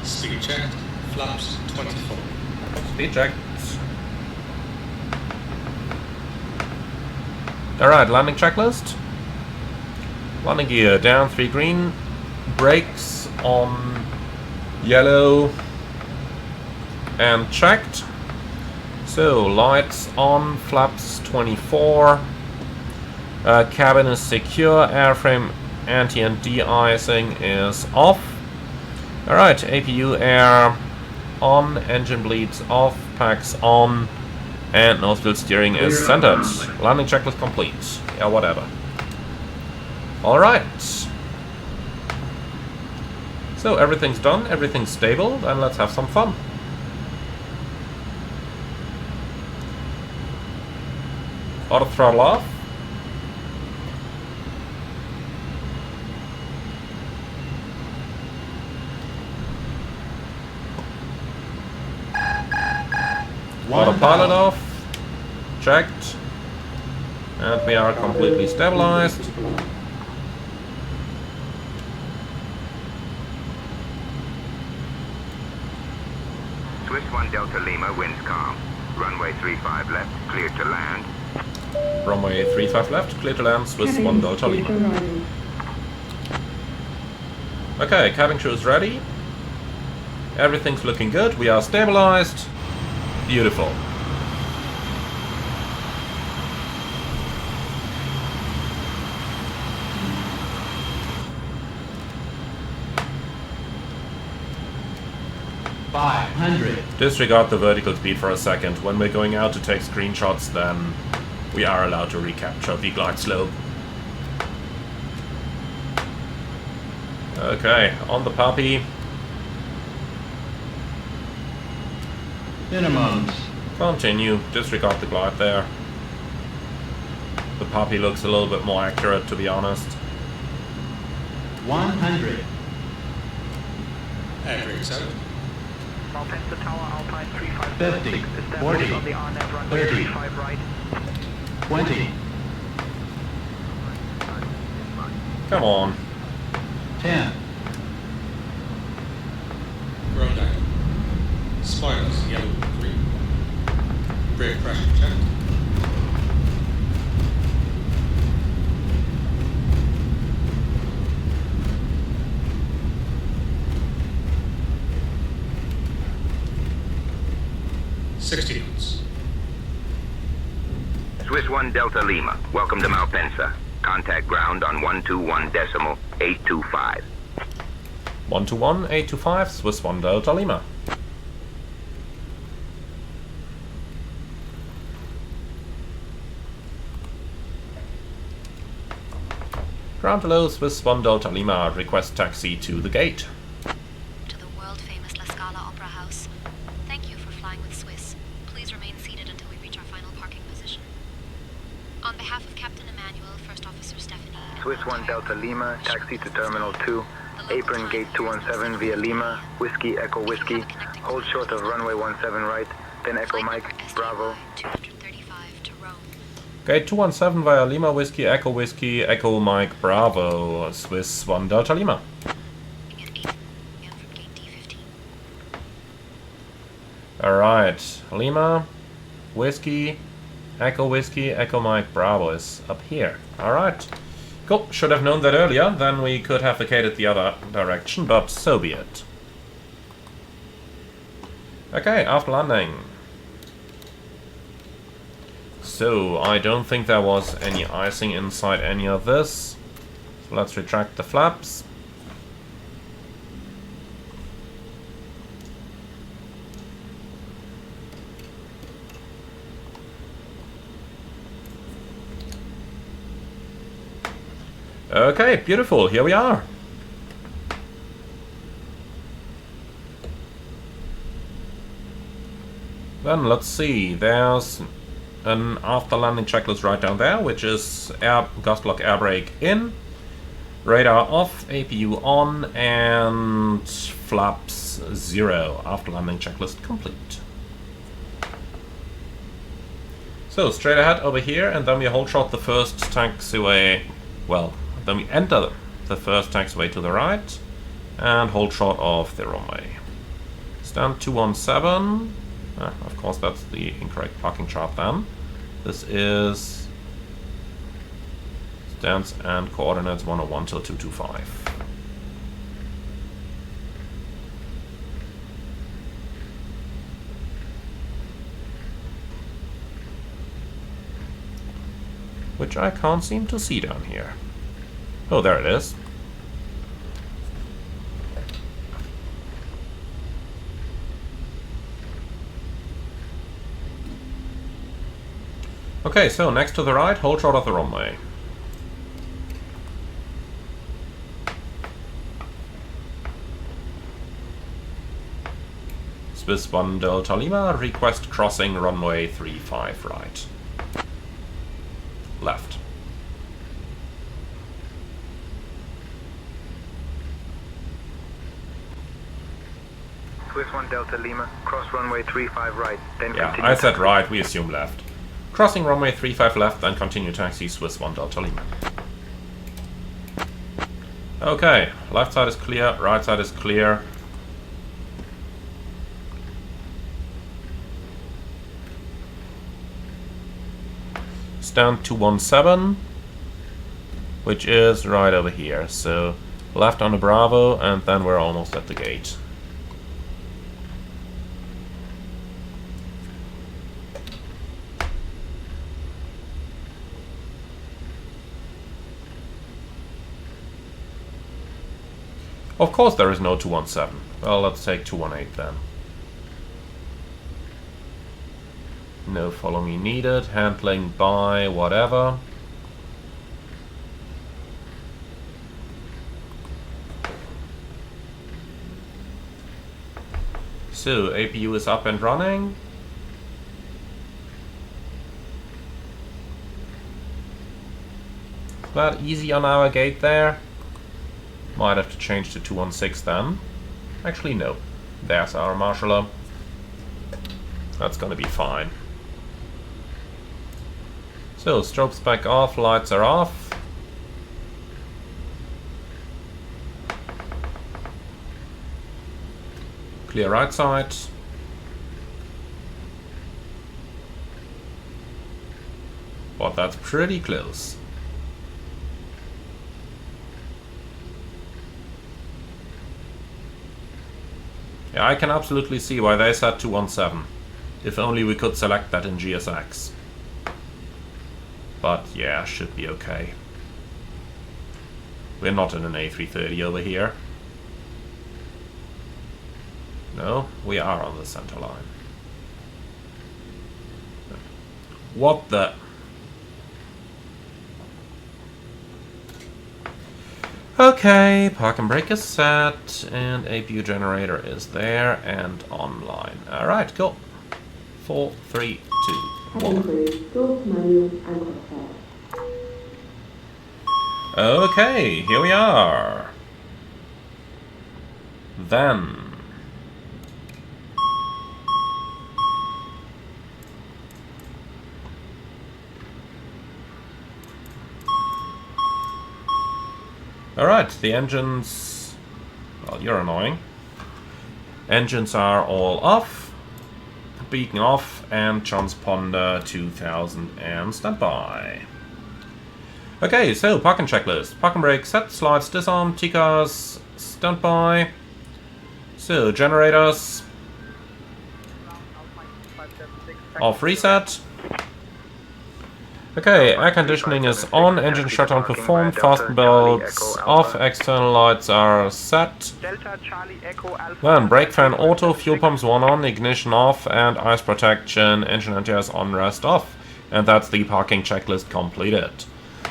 Speed checked. Flaps 24. Speed checked. Alright, landing checklist. Landing gear down, 3 green. Brakes on yellow and checked. So lights on, flaps 24. Cabin is secure, airframe anti and de-icing is off. Alright, APU air on, engine bleeds off, packs on, and nose wheel steering is centered. Landing checklist complete. Yeah, whatever. Alright. So everything's done, everything's stable, then let's have some fun. Auto throttle off. Autopilot off, checked, and we are completely stabilized. Swiss 1 Delta Lima, winds calm. Runway 35 left, clear to land. Runway 35 left, clear to land, Swiss 1 Delta Lima. Okay, cabin crew is ready. Everything's looking good, we are stabilized. Beautiful. Disregard the vertical speed for a second. When we're going out to take screenshots, then we are allowed to recapture the glide slope. Okay, on the puppy. Minimums. Continue, disregard the glide there. The puppy looks a little bit more accurate, to be honest. 100. Air brakes out. Malpensa Tower, Alpine 50, 40, 30, 20, Come on. 10. Ground angle. Spoilers, yellow, green. Brake pressure checked. $60 knots. Swiss 1 Delta Lima, welcome to Malpensa. Contact ground on 121.825. 121.825, Swiss 1 Delta Lima. Ground hello, Swiss 1 Delta Lima, request taxi to the gate. To the world-famous La Scala Opera House. Thank you for flying with Swiss. Please remain seated until we reach our final parking position. On behalf of Captain Emmanuel, First Officer Stephanie... Swiss 1 Delta Lima, taxi to Terminal 2, apron gate 217 via Lima, Whiskey Echo Whiskey, hold short of runway 17 right, then Echo Mike, Bravo. 235 to Rome. Gate 217 via Lima, Whiskey, Echo Mike, Bravo, Swiss 1 Delta Lima. Alright, Lima, Whiskey, Echo Mike, Bravo is up here. Alright. Cool, should have known that earlier, then we could have vacated the other direction, but so be it. Okay, after landing. So, I don't think there was any icing inside any of this. So let's retract the flaps. Okay, beautiful, here we are. Then let's see, there's an after landing checklist right down there, which is gust lock air brake in, radar off, APU on, and flaps 0. After landing checklist complete. So straight ahead over here, and then we hold short the first taxiway, well, then we enter the first taxiway to the right, and hold short of the runway. Stand 217, of course that's the incorrect parking chart then. This is stance and coordinates 101 till 225. Which I can't seem to see down here. Oh, there it is. Okay, so next to the right, hold short of the runway. Swiss 1 Delta Lima, request crossing runway 35 right. Left. Swiss 1 Delta Lima, cross runway 35 right, then yeah, continue. I said right, we assume left. Crossing runway 35 left, then continue taxi Swiss 1 Delta Lima. Okay, left side is clear, right side is clear. Stand 217, which is right over here. So left on the Bravo, and then we're almost at the gate. Of course there is no 217. Well, let's take 218 then. No follow me needed, handling by whatever. So, APU is up and running. Is that easy on our gate there? Might have to change to 216 then. Actually, no. There's our marshaller. That's gonna be fine. So, strobes back off, lights are off. Clear right side. But that's pretty close. Yeah, I can absolutely see why they said 217. If only we could select that in GSX. But yeah, should be okay. We're not in an A330 over here. No, we are on the center line. What the... Okay, park and brake is set, and APU generator is there and online. Alright, cool. 4, 3, 2, 1. Okay, here we are. Then... Alright, the engines... Well, you're annoying. Engines are all off. Beacon off, and transponder 2000 and standby. Okay, so parking checklist. Park and brake set, slides disarm, TCARs standby. So, generators off reset. Okay, air conditioning is on, engine shutdown performed, fasten belts off, external lights are set. Then brake fan auto, fuel pumps 1 on, ignition off, and ice protection, engine anti-ice on, rest off. And that's the parking checklist completed.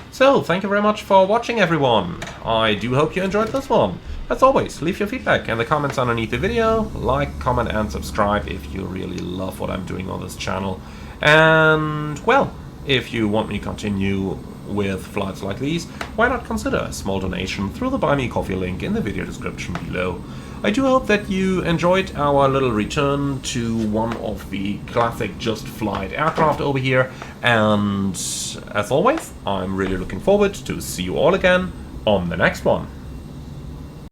So, thank you very much for watching, everyone. I do hope you enjoyed this one. As always, leave your feedback in the comments underneath the video, like, comment and subscribe if you really love what I'm doing on this channel. And, well, if you want me to continue with flights like these, why not consider a small donation through the Buy Me Coffee link in the video description below. I do hope that you enjoyed our little return to one of the classic Just Flight aircraft over here, and as always, I'm really looking forward to see you all again on the next one.